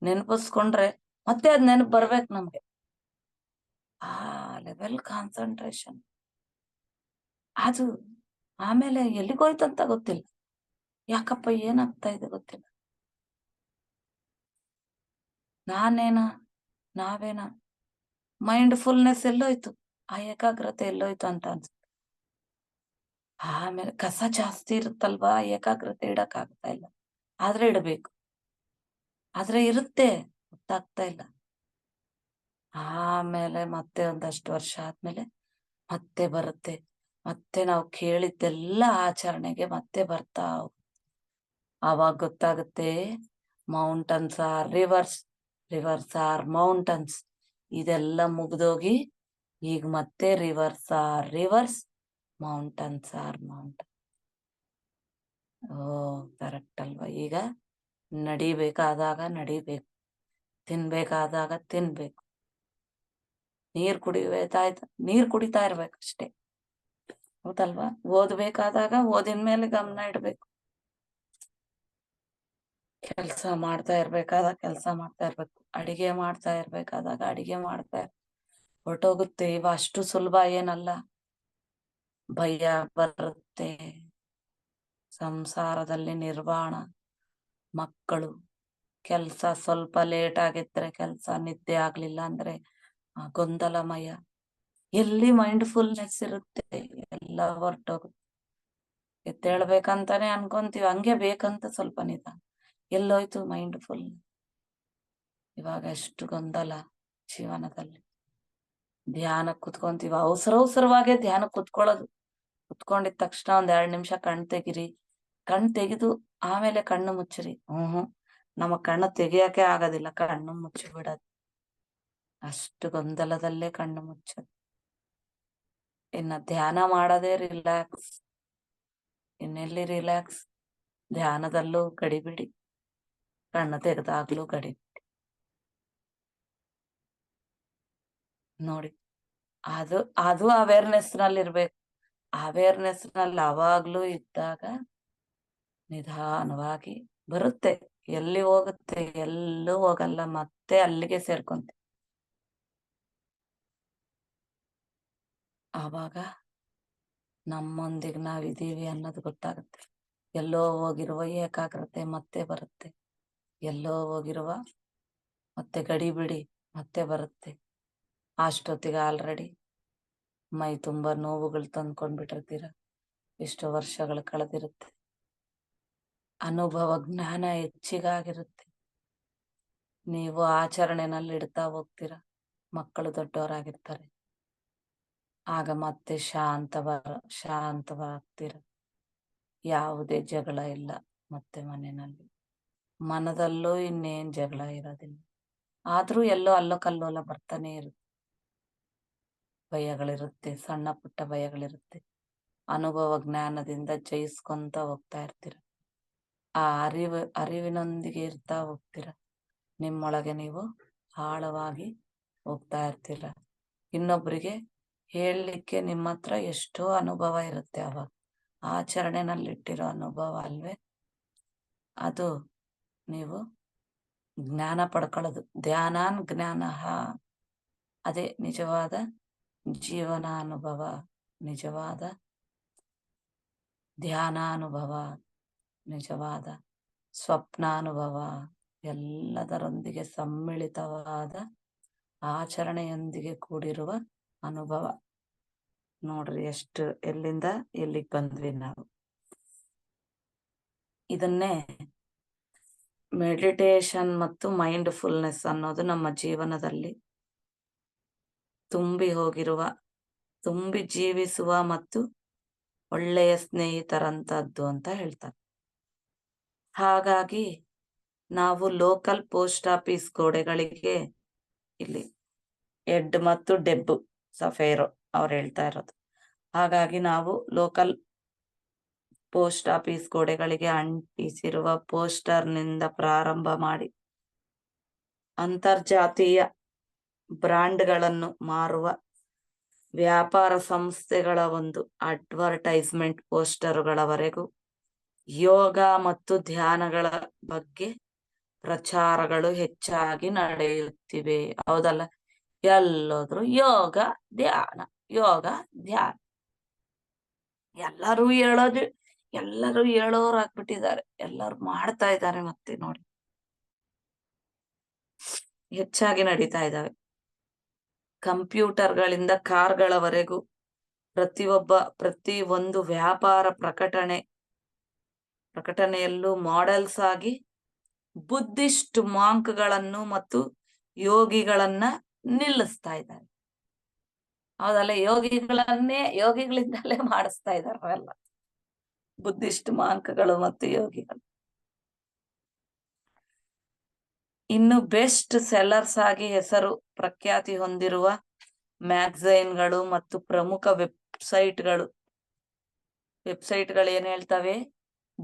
ನೆನಪಿಸ್ಕೊಂಡ್ರೆ ಮತ್ತೆ ಅದ್ ನೆನಪು ಬರ್ಬೇಕು ನಮ್ಗೆ. ಆ ಲೆವೆಲ್ ಕಾನ್ಸಂಟ್ರೇಷನ್ ಅದು. ಆಮೇಲೆ ಎಲ್ಲಿಗೋಯ್ತಂತ ಗೊತ್ತಿಲ್ಲ. ಯಾಕಪ್ಪ ಏನಾಗ್ತಾ ಇದೆ ಗೊತ್ತಿಲ್ಲ. ನಾವೇನಾ ಮೈಂಡ್ ಫುಲ್ನೆಸ್ ಎಲ್ಲೋಯ್ತು, ಆ ಏಕಾಗ್ರತೆ ಎಲ್ಲೋಯ್ತು ಅಂತ ಅನ್ಸುತ್ತೆ. ಆಮೇಲೆ ಕಸ ಜಾಸ್ತಿ ಇರುತ್ತಲ್ವಾ, ಏಕಾಗ್ರತೆ ಇಡಕ್ ಆಗ್ತಾ ಇಲ್ಲ. ಆದ್ರೆ ಇಡಬೇಕು, ಆದ್ರೆ ಇರುತ್ತೆ, ಗೊತ್ತಾಗ್ತಾ ಇಲ್ಲ. ಆಮೇಲೆ ಮತ್ತೆ ಒಂದಷ್ಟು ವರ್ಷ ಆದ್ಮೇಲೆ ಮತ್ತೆ ಬರುತ್ತೆ. ಮತ್ತೆ ನಾವು ಕೇಳಿದ್ದೆಲ್ಲ ಆಚರಣೆಗೆ ಮತ್ತೆ ಬರ್ತಾ ಆವಾಗ ಗೊತ್ತಾಗುತ್ತೆ mountains R rivers, rivers R mountains. ಇದೆಲ್ಲ ಮುಗ್ದೋಗಿ ಈಗ ಮತ್ತೆ rivers R rivers, mountains or mountain. ಓ ಕರೆಕ್ಟ್ ಅಲ್ವಾ. ಈಗ ನಡಿಬೇಕಾದಾಗ ನಡಿಬೇಕು, ತಿನ್ಬೇಕಾದಾಗ ತಿನ್ಬೇಕು, ನೀರ್ ಕುಡಿತಾ ಇರ್ಬೇಕಷ್ಟೇ, ಹೌದಲ್ವಾ. ಓದ್ಬೇಕಾದಾಗ ಓದಿನ ಮೇಲೆ ಗಮನ ಇಡ್ಬೇಕು, ಕೆಲಸ ಮಾಡ್ತಾ ಇರ್ಬೇಕಾದಾಗ ಕೆಲಸ ಮಾಡ್ತಾ ಇರ್ಬೇಕು, ಅಡಿಗೆ ಮಾಡ್ತಾ ಇರ್ಬೇಕಾದಾಗ ಅಡಿಗೆ ಮಾಡ್ತಾ ಹೊರಟೋಗುತ್ತೆ. ಇವ ಅಷ್ಟು ಸುಲಭ ಏನಲ್ಲ. ಭಯ ಬರುತ್ತೆ, ಸಂಸಾರದಲ್ಲಿ ನಿರ್ವಾಣ, ಮಕ್ಕಳು, ಕೆಲ್ಸ ಸ್ವಲ್ಪ ಲೇಟ್ ಆಗಿದ್ರೆ ಕೆಲ್ಸ, ನಿದ್ದೆ ಆಗ್ಲಿಲ್ಲ ಅಂದ್ರೆ ಗೊಂದಲಮಯ. ಎಲ್ಲಿ ಮೈಂಡ್ಫುಲ್ನೆಸ್ ಇರುತ್ತೆ ಎಲ್ಲ ಹೊರಟೋಗುತ್ತೆ. ಎದ್ದೇಳ್ಬೇಕಂತಾನೆ ಅನ್ಕೊಂತೀವಿ, ಹಂಗೆ ಬೇಕಂತ ಸ್ವಲ್ಪ ನಿಧಾನ. ಎಲ್ಲೋಯ್ತು ಮೈಂಡ್ಫುಲ್. ಇವಾಗ ಎಷ್ಟು ಗೊಂದಲ ಜೀವನದಲ್ಲಿ. ಧ್ಯಾನಕ್ಕೆ ಕುತ್ಕೊಂತೀವಿ, ಅವಸರವಾಗೇ ಧ್ಯಾನಕ್ಕೆ ಕುತ್ಕೊಂಡಿದ ತಕ್ಷಣ ಒಂದ್ 2 ನಿಮಿಷ ಕಣ್ ತೆಗಿರಿ, ಕಣ್ ತೆಗೆದು ಆಮೇಲೆ ಕಣ್ಣು ಮುಚ್ಚಿರಿ. ನಮ್ಮ ಕಣ್ಣು ತೆಗಿಯಕ್ಕೆ ಆಗೋದಿಲ್ಲ, ಕಣ್ಣು ಮುಚ್ಚಿ ಬಿಡೋದು. ಅಷ್ಟು ಗೊಂದಲದಲ್ಲೇ ಕಣ್ಣು ಮುಚ್ಚೋದು. ಇನ್ನ ಧ್ಯಾನ ಮಾಡೋದೇ ರಿಲ್ಯಾಕ್ಸ್. ಇನ್ನೆಲ್ಲಿ ರಿಲ್ಯಾಕ್ಸ್. ಧ್ಯಾನದಲ್ಲೂ ಗಡಿಬಿಡಿ, ಕಣ್ಣು ತೆಗೆದಾಗ್ಲೂ ಗಡಿಬಿಡಿ. ನೋಡಿ, ಅದು ಅವೇರ್ನೆಸ್ ನಲ್ಲಿ ಇರ್ಬೇಕು. ಅವೇರ್ನೆಸ್ ನಲ್ಲಿ ಅವಾಗ್ಲೂ ಇದ್ದಾಗ ನಿಧಾನವಾಗಿ ಬರುತ್ತೆ. ಎಲ್ಲಿ ಹೋಗುತ್ತೆ, ಎಲ್ಲೂ ಹೋಗಲ್ಲ, ಮತ್ತೆ ಅಲ್ಲಿಗೆ ಸೇರ್ಕೊಂತ. ಆವಾಗ ನಮ್ಮೊಂದಿಗೆ ನಾವಿದೀವಿ ಅನ್ನೋದು ಗೊತ್ತಾಗುತ್ತೆ. ಎಲ್ಲೋ ಹೋಗಿರುವ ಏಕಾಗ್ರತೆ ಮತ್ತೆ ಬರುತ್ತೆ, ಎಲ್ಲೋ ಹೋಗಿರುವ ಮತ್ತೆ ಗಡಿಬಿಡಿ ಮತ್ತೆ ಬರುತ್ತೆ. ಅಷ್ಟೊತ್ತಿಗೆ ಆಲ್ರೆಡಿ ಮೈ ತುಂಬಾ ನೋವುಗಳು ತಂದ್ಕೊಂಡ್ಬಿಟ್ಟಿರ್ತೀರ, ಎಷ್ಟೋ ವರ್ಷಗಳು ಕಳೆದಿರುತ್ತೆ, ಅನುಭವ ಜ್ಞಾನ ಹೆಚ್ಚಿಗಾಗಿರುತ್ತೆ. ನೀವು ಆಚರಣೆನಲ್ಲಿ ಇಡ್ತಾ ಹೋಗ್ತೀರ, ಮಕ್ಕಳು ದೊಡ್ಡವರಾಗಿರ್ತಾರೆ. ಆಗ ಮತ್ತೆ ಶಾಂತವಾಗ್ತೀರ. ಯಾವುದೇ ಜಗಳ ಇಲ್ಲ ಮತ್ತೆ ಮನೆಯಲ್ಲಿ. ಮನದಲ್ಲೂ ಇನ್ನೇನ್ ಜಗಳ ಇರೋದಿಲ್ಲ. ಆದ್ರೂ ಎಲ್ಲೋ ಅಲ್ಲೋ ಕಲ್ಲೋಲ ಬರ್ತಾನೆ ಇರುತ್ತೆ. ಭಯಗಳಿರುತ್ತೆ, ಸಣ್ಣ ಪುಟ್ಟ ಭಯಗಳಿರುತ್ತೆ. ಅನುಭವ ಜ್ಞಾನದಿಂದ ಜಯಿಸ್ಕೊಂತ ಹೋಗ್ತಾ ಇರ್ತೀರ. ಆ ಅರಿವಿನೊಂದಿಗೆ ಇರ್ತಾ ಹೋಗ್ತೀರ. ನಿಮ್ಮೊಳಗೆ ನೀವು ಆಳವಾಗಿ ಹೋಗ್ತಾ ಇರ್ತೀರ. ಇನ್ನೊಬ್ರಿಗೆ ಹೇಳಲಿಕ್ಕೆ ನಿಮ್ಮ ಹತ್ರ ಎಷ್ಟೋ ಅನುಭವ ಇರುತ್ತೆ. ಅವಾಗ ಆಚರಣೆನಲ್ಲಿಟ್ಟಿರೋ ಅನುಭವ ಅಲ್ವೇ ಅದು ನೀವು ಜ್ಞಾನ ಪಡ್ಕೊಳ್ಳೋದು. ಧ್ಯಾನಾನ್ ಜ್ಞಾನ, ಅದೇ ನಿಜವಾದ ಜೀವನ ಅನುಭವ, ನಿಜವಾದ ಧ್ಯಾನಾನುಭವ, ನಿಜವಾದ ಸ್ವಪ್ನಾನುಭವ. ಎಲ್ಲದರೊಂದಿಗೆ ಸಮ್ಮಿಳಿತವಾದ ಆಚರಣೆಯೊಂದಿಗೆ ಕೂಡಿರುವ ಅನುಭವ. ನೋಡ್ರಿ ಎಷ್ಟು ಎಲ್ಲಿಂದ ಎಲ್ಲಿಗೆ ಬಂದ್ವಿ ನಾವು. ಇದನ್ನೇ ಮೆಡಿಟೇಷನ್ ಮತ್ತು ಮೈಂಡ್ಫುಲ್ನೆಸ್ ಅನ್ನೋದು ನಮ್ಮ ಜೀವನದಲ್ಲಿ ತುಂಬಿ ಜೀವಿಸುವ ಮತ್ತು ಒಳ್ಳೆಯ ಸ್ನೇಹಿತರಂತದ್ದು ಅಂತ ಹೇಳ್ತಾರೆ. ಹಾಗಾಗಿ ನಾವು ಲೋಕಲ್ ಪೋಸ್ಟ್ ಆಫೀಸ್ ಗೋಡೆಗಳಿಗೆ, ಇಲ್ಲಿ ಎಡ್ ಮತ್ತು ಡೆಬ್ ಸಫೇರೋ ಅವ್ರು ಹೇಳ್ತಾ ಇರೋದು, ಹಾಗಾಗಿ ನಾವು ಲೋಕಲ್ ಪೋಸ್ಟ್ ಆಫೀಸ್ ಗೋಡೆಗಳಿಗೆ ಅಂಟಿಸಿರುವ ಪೋಸ್ಟರ್ನಿಂದ ಪ್ರಾರಂಭ ಮಾಡಿ ಅಂತರ್ಜಾತೀಯ ಬ್ರಾಂಡ್ಗಳನ್ನು ಮಾರುವ ವ್ಯಾಪಾರ ಸಂಸ್ಥೆಗಳ ಒಂದು ಅಡ್ವರ್ಟೈಸ್ಮೆಂಟ್ ಪೋಸ್ಟರ್ಗಳವರೆಗೂ ಯೋಗ ಮತ್ತು ಧ್ಯಾನಗಳ ಬಗ್ಗೆ ಪ್ರಚಾರಗಳು ಹೆಚ್ಚಾಗಿ ನಡೆಯುತ್ತಿವೆ. ಹೌದಲ್ಲ? ಎಲ್ಲೋದ್ರು ಯೋಗ ಧ್ಯಾನ, ಯೋಗ ಧ್ಯಾನ. ಎಲ್ಲರೂ ಹೇಳೋರಾಗ್ಬಿಟ್ಟಿದ್ದಾರೆ. ಎಲ್ಲರೂ ಮಾಡ್ತಾ ಇದ್ದಾರೆ. ಮತ್ತೆ ನೋಡಿ, ಹೆಚ್ಚಾಗಿ ನಡೀತಾ ಇದ್ದಾವೆ. ಕಂಪ್ಯೂಟರ್ಗಳಿಂದ ಕಾರ್ಗಳವರೆಗೂ ಪ್ರತಿ ಒಂದು ವ್ಯಾಪಾರ ಪ್ರಕಟಣೆಯಲ್ಲೂ ಮಾಡೆಲ್ಸ್ ಆಗಿ ಬುದ್ಧಿಸ್ಟ್ ಮಾಂಕ್ಗಳನ್ನು ಮತ್ತು ಯೋಗಿಗಳನ್ನ ನಿಲ್ಲಿಸ್ತಾ ಇದ್ದಾರೆ. ಹೌದಲ್ಲ? ಯೋಗಿಗಳಿಂದಲೇ ಮಾಡಿಸ್ತಾ ಇದ್ದಾರೆ ಅವೆಲ್ಲ, ಬುದ್ಧಿಸ್ಟ್ ಮಾಂಕ್ಗಳು ಮತ್ತು ಯೋಗಿಗಳು. ಇನ್ನು ಬೆಸ್ಟ್ ಸೆಲ್ಲರ್ಸ್ ಆಗಿ ಹೆಸರು ಪ್ರಖ್ಯಾತಿ ಹೊಂದಿರುವ ಮ್ಯಾಗಝೈನ್ಗಳು ಮತ್ತು ಪ್ರಮುಖ ವೆಬ್ಸೈಟ್ಗಳು ಏನ್ ಹೇಳ್ತವೆ?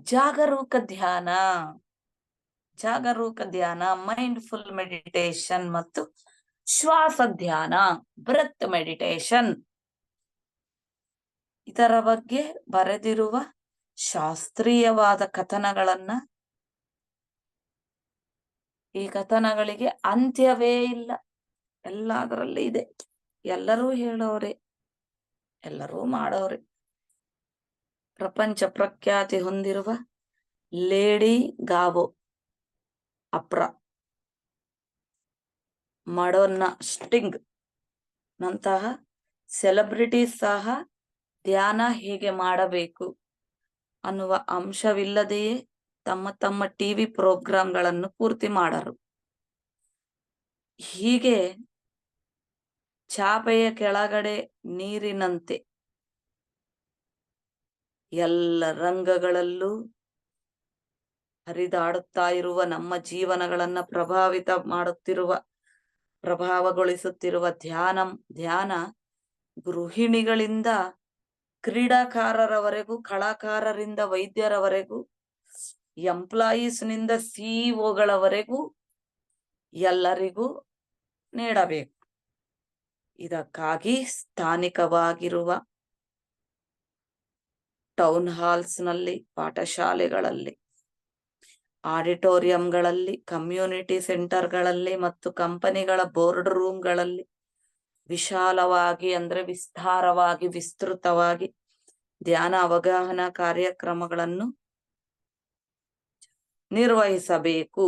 ಜಾಗರೂಕ ಧ್ಯಾನ, ಮೈಂಡ್ಫುಲ್ ಮೆಡಿಟೇಷನ್ ಮತ್ತು ಶ್ವಾಸ ಧ್ಯಾನ, ಬ್ರೆತ್ ಮೆಡಿಟೇಷನ್, ಇದರ ಬಗ್ಗೆ ಬರೆದಿರುವ ಶಾಸ್ತ್ರೀಯವಾದ ಕಥನಗಳನ್ನ, ಈ ಕಥನಗಳಿಗೆ ಅಂತ್ಯವೇ ಇಲ್ಲ, ಎಲ್ಲದರಲ್ಲಿ ಇದೆ. ಎಲ್ಲರೂ ಹೇಳೋರೆ, ಎಲ್ಲರೂ ಮಾಡೋರೆ. ಪ್ರಪಂಚ ಪ್ರಖ್ಯಾತಿ ಹೊಂದಿರುವ ಲೇಡಿ ಗಾವೋ, ಅಪ್ರಾ, ಮಡೋನ್ನಾ, ಸ್ಟಿಂಗ್ ನಂತಹ ಸೆಲೆಬ್ರಿಟೀಸ್ ಸಹ ಧ್ಯಾನ ಹೇಗೆ ಮಾಡಬೇಕು ಅನ್ನುವ ಅಂಶವಿಲ್ಲದೆಯೇ ತಮ್ಮ ಟಿವಿ ಪ್ರೋಗ್ರಾಂಗಳನ್ನು ಪೂರ್ತಿ ಮಾಡರು. ಹೀಗೆ ಚಾಪೆಯ ಕೆಳಗಡೆ ನೀರಿನಂತೆ ಎಲ್ಲ ರಂಗಗಳಲ್ಲೂ ಹರಿದಾಡುತ್ತಾ ಇರುವ ನಮ್ಮ ಜೀವನಗಳನ್ನ ಪ್ರಭಾವಗೊಳಿಸುತ್ತಿರುವ ಧ್ಯಾನ ಗೃಹಿಣಿಗಳಿಂದ ಕ್ರೀಡಾಕಾರರವರೆಗೂ, ಕಲಾಕಾರರಿಂದ ವೈದ್ಯರವರೆಗೂ, ಎಂಪ್ಲಾಯೀಸ್ ನಿಂದ ಸಿಇಒಗಳವರೆಗೂ ಎಲ್ಲರಿಗೂ ನೀಡಬೇಕು. ಇದಕ್ಕಾಗಿ ಸ್ಥಾನಿಕವಾಗಿರುವ ಟೌನ್ ಹಾಲ್ಸ್ ನಲ್ಲಿ, ಪಾಠಶಾಲೆಗಳಲ್ಲಿ, ಆಡಿಟೋರಿಯಂಗಳಲ್ಲಿ, ಕಮ್ಯುನಿಟಿ ಸೆಂಟರ್ಗಳಲ್ಲಿ ಮತ್ತು ಕಂಪನಿಗಳ ಬೋರ್ಡ್ ರೂಮ್ಗಳಲ್ಲಿ ವಿಶಾಲವಾಗಿ, ವಿಸ್ತಾರವಾಗಿ, ವಿಸ್ತೃತವಾಗಿ ಧ್ಯಾನ ಅವಗಾಹನ ಕಾರ್ಯಕ್ರಮಗಳನ್ನು ನಿರ್ವಹಿಸಬೇಕು.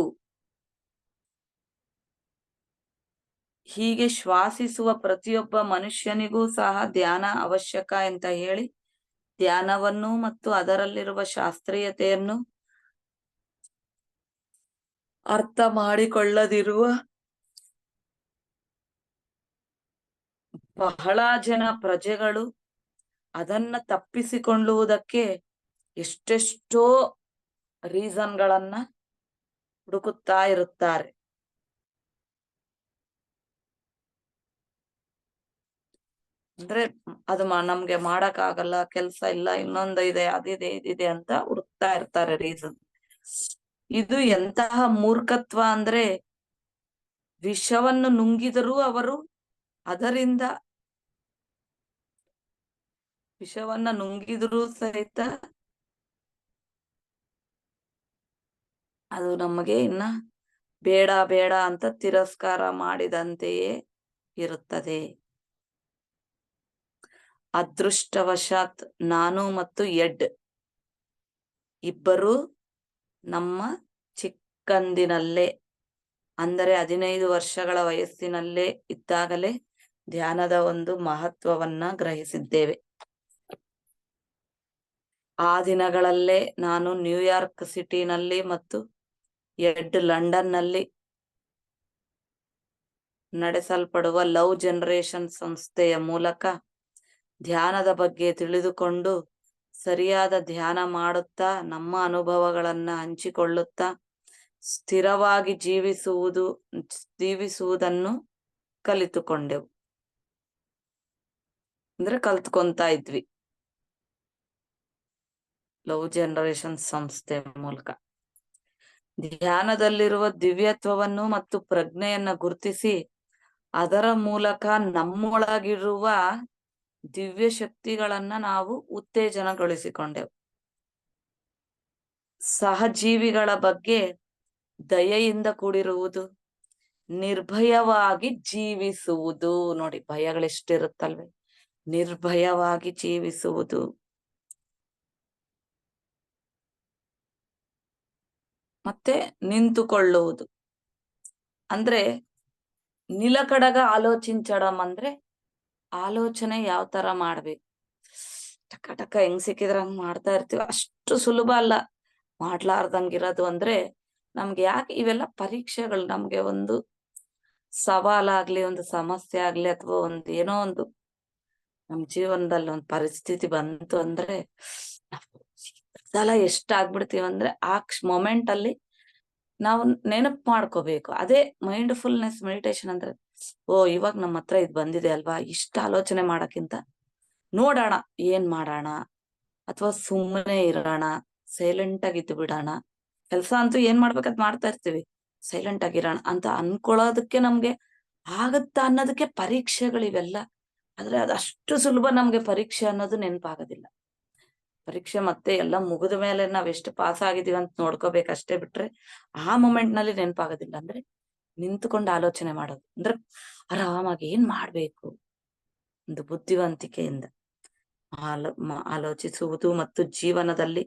ಹೀಗೆ ಶ್ವಾಸಿಸುವ ಪ್ರತಿಯೊಬ್ಬ ಮನುಷ್ಯನಿಗೂ ಸಹ ಧ್ಯಾನ ಅವಶ್ಯಕ ಅಂತ ಹೇಳಿ ಧ್ಯಾನವನ್ನು ಮತ್ತು ಅದರಲ್ಲಿರುವ ಶಾಸ್ತ್ರೀಯತೆಯನ್ನು ಅರ್ಥ ಮಾಡಿಕೊಳ್ಳದಿರುವ ಬಹಳ ಜನ ಪ್ರಜೆಗಳು ಅದನ್ನ ತಪ್ಪಿಸಿಕೊಳ್ಳುವುದಕ್ಕೆ ಎಷ್ಟೆಷ್ಟೋ ರೀಸನ್ಗಳನ್ನ ಹುಡುಕುತ್ತಾ ಇರುತ್ತಾರೆ. ಅಂದ್ರೆ ಅದು ನಮ್ಗೆ ಮಾಡಕ್ಕಾಗಲ್ಲ, ಕೆಲ್ಸ ಇಲ್ಲ, ಇನ್ನೊಂದು ಇದೆ, ಅದಿದೆ, ಇದಿದೆ ಅಂತ ಹುಡುಕ್ತಾ ಇರ್ತಾರೆ ರೀಸನ್. ಇದು ಎಂತಹ ಮೂರ್ಖತ್ವ ಅಂದ್ರೆ ವಿಷವನ್ನು ನುಂಗಿದರೂ ಅವರು ಅದರಿಂದ ವಿಷವನ್ನ ನುಂಗಿದರೂ ಸಹಿತ ಅದು ನಮಗೆ ಇನ್ನ ಬೇಡ ಬೇಡ ಅಂತ ತಿರಸ್ಕಾರ ಮಾಡಿದಂತೆಯೇ ಇರುತ್ತದೆ. ಅದೃಷ್ಟವಶಾತ್ ನಾನು ಮತ್ತು ಎಡ್ ಇಬ್ಬರು ನಮ್ಮ ಚಿಕ್ಕಂದಿನಲ್ಲೇ ಅಂದರೆ 15 ವರ್ಷಗಳ ವಯಸ್ಸಿನಲ್ಲೇ ಇದ್ದಾಗಲೇ ಧ್ಯಾನದ ಒಂದು ಮಹತ್ವವನ್ನ ಗ್ರಹಿಸಿದ್ದೇವೆ. ಆ ದಿನಗಳಲ್ಲೇ ನಾನು ನ್ಯೂಯಾರ್ಕ್ ಸಿಟಿನಲ್ಲಿ ಮತ್ತು ಎಡ್ ಲಂಡನ್ ನಲ್ಲಿ ನಡೆಸಲ್ಪಡುವ ಲವ್ ಜನರೇಷನ್ ಸಂಸ್ಥೆಯ ಮೂಲಕ ಧ್ಯಾನದ ಬಗ್ಗೆ ತಿಳಿದುಕೊಂಡು ಸರಿಯಾದ ಧ್ಯಾನ ಮಾಡುತ್ತಾ ನಮ್ಮ ಅನುಭವಗಳನ್ನ ಹಂಚಿಕೊಳ್ಳುತ್ತಾ ಸ್ಥಿರವಾಗಿ ಜೀವಿಸುವುದನ್ನು ಕಲಿತುಕೊಂಡೆವು. ಅಂದ್ರೆ ಕಲ್ತ್ಕೊಂತಾ ಇದ್ವಿ ಲವ್ ಜನರೇಷನ್ ಸಂಸ್ಥೆ ಮೂಲಕ. ಧ್ಯಾನದಲ್ಲಿರುವ ದಿವ್ಯತ್ವವನ್ನು ಮತ್ತು ಪ್ರಜ್ಞೆಯನ್ನ ಗುರುತಿಸಿ ಅದರ ಮೂಲಕ ನಮ್ಮೊಳಗಿರುವ ದಿವ್ಯ ಶಕ್ತಿಗಳನ್ನ ನಾವು ಉತ್ತೇಜನಗೊಳಿಸಿಕೊಂಡೆವು. ಸಹಜೀವಿಗಳ ಬಗ್ಗೆ ದಯೆಯಿಂದ ಕೂಡಿರುವುದು, ನಿರ್ಭಯವಾಗಿ ಜೀವಿಸುವುದು. ನೋಡಿ, ಭಯಗಳೆಷ್ಟಿರುತ್ತಲ್ವೇ. ನಿರ್ಭಯವಾಗಿ ಜೀವಿಸುವುದು, ಮತ್ತೆ ನಿಂತುಕೊಳ್ಳುವುದು. ಅಂದ್ರೆ ನಿಲಕಡಗ ಆಲೋಚಿಂಚಡಂ ಅಂದ್ರೆ ಆಲೋಚನೆ ಯಾವ ತರ ಮಾಡ್ಬೇಕು, ಟಕ ಟಕ ಹೆಂಗ್ ಸಿಕ್ಕಿದ್ರ ಹಂಗ್ ಮಾಡ್ತಾ ಇರ್ತೀವಿ. ಅಷ್ಟು ಸುಲಭ ಅಲ್ಲ ಮಾಡ್ಲಾರ್ದಂಗಿರೋದು. ಅಂದ್ರೆ ನಮ್ಗೆ ಯಾಕೆ ಇವೆಲ್ಲ ಪರೀಕ್ಷೆಗಳು, ನಮ್ಗೆ ಒಂದು ಸವಾಲಾಗ್ಲಿ, ಒಂದು ಸಮಸ್ಯೆ ಆಗ್ಲಿ, ಅಥವಾ ಏನೋ ಒಂದು ನಮ್ ಜೀವನದಲ್ಲಿ ಒಂದು ಪರಿಸ್ಥಿತಿ ಬಂತು ಅಂದ್ರೆ ಸಲ ಎಷ್ಟಾಗ್ಬಿಡ್ತೀವಿ ಅಂದ್ರೆ ಆ ಮೊಮೆಂಟ್ ಅಲ್ಲಿ ನಾವು ನೆನಪು ಮಾಡ್ಕೋಬೇಕು. ಅದೇ ಮೈಂಡ್ಫುಲ್ನೆಸ್ ಮೆಡಿಟೇಷನ್ ಅಂದ್ರೆ, ಓ ಇವಾಗ ನಮ್ಮ ಹತ್ರ ಇದು ಬಂದಿದೆ ಅಲ್ವಾ, ಇಷ್ಟ ಆಲೋಚನೆ ಮಾಡಕ್ಕಿಂತ ನೋಡೋಣ ಏನ್ ಮಾಡೋಣ, ಅಥವಾ ಸುಮ್ಮನೆ ಇರೋಣ, ಸೈಲೆಂಟ್ ಆಗಿದ್ದು ಬಿಡೋಣ. ಕೆಲ್ಸ ಅಂತೂ ಏನ್ ಮಾಡ್ಬೇಕದ್ ಮಾಡ್ತಾ ಇರ್ತೀವಿ, ಸೈಲೆಂಟ್ ಆಗಿರೋಣ ಅಂತ ಅನ್ಕೊಳ್ಳೋದಕ್ಕೆ ನಮ್ಗೆ ಆಗತ್ತಾ ಅನ್ನೋದಕ್ಕೆ ಪರೀಕ್ಷೆಗಳಿವೆಲ್ಲ. ಆದ್ರೆ ಅದಷ್ಟು ಸುಲಭ ನಮ್ಗೆ ಪರೀಕ್ಷೆ ಅನ್ನೋದು ನೆನಪಾಗೋದಿಲ್ಲ. ಪರೀಕ್ಷೆ ಮತ್ತೆ ಎಲ್ಲ ಮುಗಿದ ಮೇಲೆ ನಾವ್ ಎಷ್ಟು ಪಾಸ್ ಆಗಿದೀವಿ ಅಂತ ನೋಡ್ಕೋಬೇಕಷ್ಟೇ ಬಿಟ್ರೆ ಆ ಮೊಮೆಂಟ್ ನಲ್ಲಿ ನೆನಪಾಗೋದಿಲ್ಲ. ಅಂದ್ರೆ ನಿಂತುಕೊಂಡು ಆಲೋಚನೆ ಮಾಡೋದು ಅಂದ್ರೆ ಆರಾಮಾಗಿ ಏನ್ ಮಾಡ್ಬೇಕು ಒಂದು ಬುದ್ಧಿವಂತಿಕೆಯಿಂದ ಆಲೋಚಿಸುವುದು ಮತ್ತು ಜೀವನದಲ್ಲಿ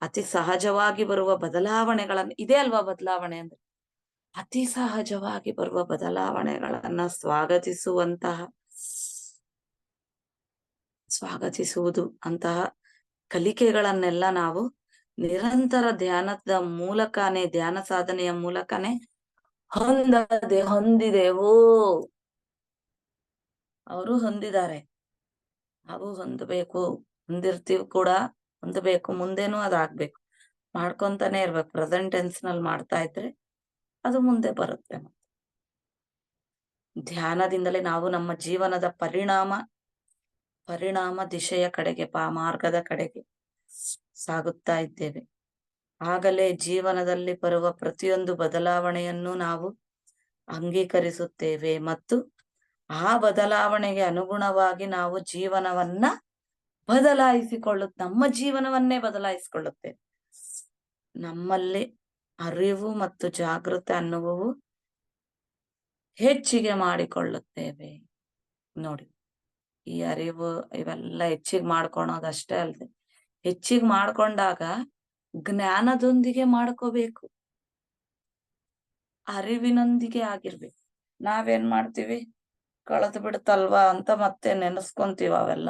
ಅತಿ ಸಹಜವಾಗಿ ಬರುವ ಬದಲಾವಣೆಗಳನ್ನ, ಇದೇ ಅಲ್ವಾ ಬದಲಾವಣೆ ಅಂದ್ರೆ, ಅತಿ ಸಹಜವಾಗಿ ಬರುವ ಬದಲಾವಣೆಗಳನ್ನ ಸ್ವಾಗತಿಸುವುದು ಅಂತಹ ಕಲಿಕೆಗಳನ್ನೆಲ್ಲ ನಾವು ನಿರಂತರ ಧ್ಯಾನದ ಮೂಲಕನೇ, ಧ್ಯಾನ ಸಾಧನೆಯ ಮೂಲಕನೇ ಹೊಂದಿದೆವು. ಅವರು ಹೊಂದಿದ್ದಾರೆ, ನಾವು ಹೊಂದಬೇಕು, ಹೊಂದಿರ್ತೀವಿ ಕೂಡ, ಹೊಂದಬೇಕು, ಮುಂದೇನು ಅದಾಗ್ಬೇಕು. ಮಾಡ್ಕೊಂತಾನೆ ಇರ್ಬೇಕು. ಪ್ರೆಸೆಂಟ್ ಟೆನ್ಸ್ ನಲ್ಲಿ ಮಾಡ್ತಾ ಇದ್ರೆ ಅದು ಮುಂದೆ ಬರುತ್ತೆ. ಧ್ಯಾನದಿಂದಲೇ ನಾವು ನಮ್ಮ ಜೀವನದ ಪರಿಣಾಮ ದಿಶೆಯ ಕಡೆಗೆ, ಮಾರ್ಗದ ಕಡೆಗೆ ಸಾಗುತ್ತಾ ಇದ್ದೇವೆ. ಆಗಲೇ ಜೀವನದಲ್ಲಿ ಬರುವ ಪ್ರತಿಯೊಂದು ಬದಲಾವಣೆಯನ್ನು ನಾವು ಅಂಗೀಕರಿಸುತ್ತೇವೆ ಮತ್ತು ಆ ಬದಲಾವಣೆಗೆ ಅನುಗುಣವಾಗಿ ನಾವು ನಮ್ಮ ಜೀವನವನ್ನೇ ಬದಲಾಯಿಸಿಕೊಳ್ಳುತ್ತೇವೆ. ನಮ್ಮಲ್ಲಿ ಅರಿವು ಮತ್ತು ಜಾಗೃತಿ ಅನ್ನುವು ಹೆಚ್ಚಿಗೆ ಮಾಡಿಕೊಳ್ಳುತ್ತೇವೆ. ನೋಡಿ, ಈ ಅರಿವು ಇವೆಲ್ಲ ಹೆಚ್ಚಿಗೆ ಮಾಡ್ಕೊಳೋದಷ್ಟೇ ಅಲ್ಲದೆ, ಹೆಚ್ಚಿಗೆ ಮಾಡ್ಕೊಂಡಾಗ ಜ್ಞಾನದೊಂದಿಗೆ ಮಾಡ್ಕೋಬೇಕು, ಅರಿವಿನೊಂದಿಗೆ ಆಗಿರ್ಬೇಕು. ನಾವೇನ್ ಮಾಡ್ತೀವಿ, ಕಳೆದು ಬಿಡ್ತಲ್ವಾ ಅಂತ ಮತ್ತೆ ನೆನೆಸ್ಕೊಂತೀವಿ ಅವೆಲ್ಲ.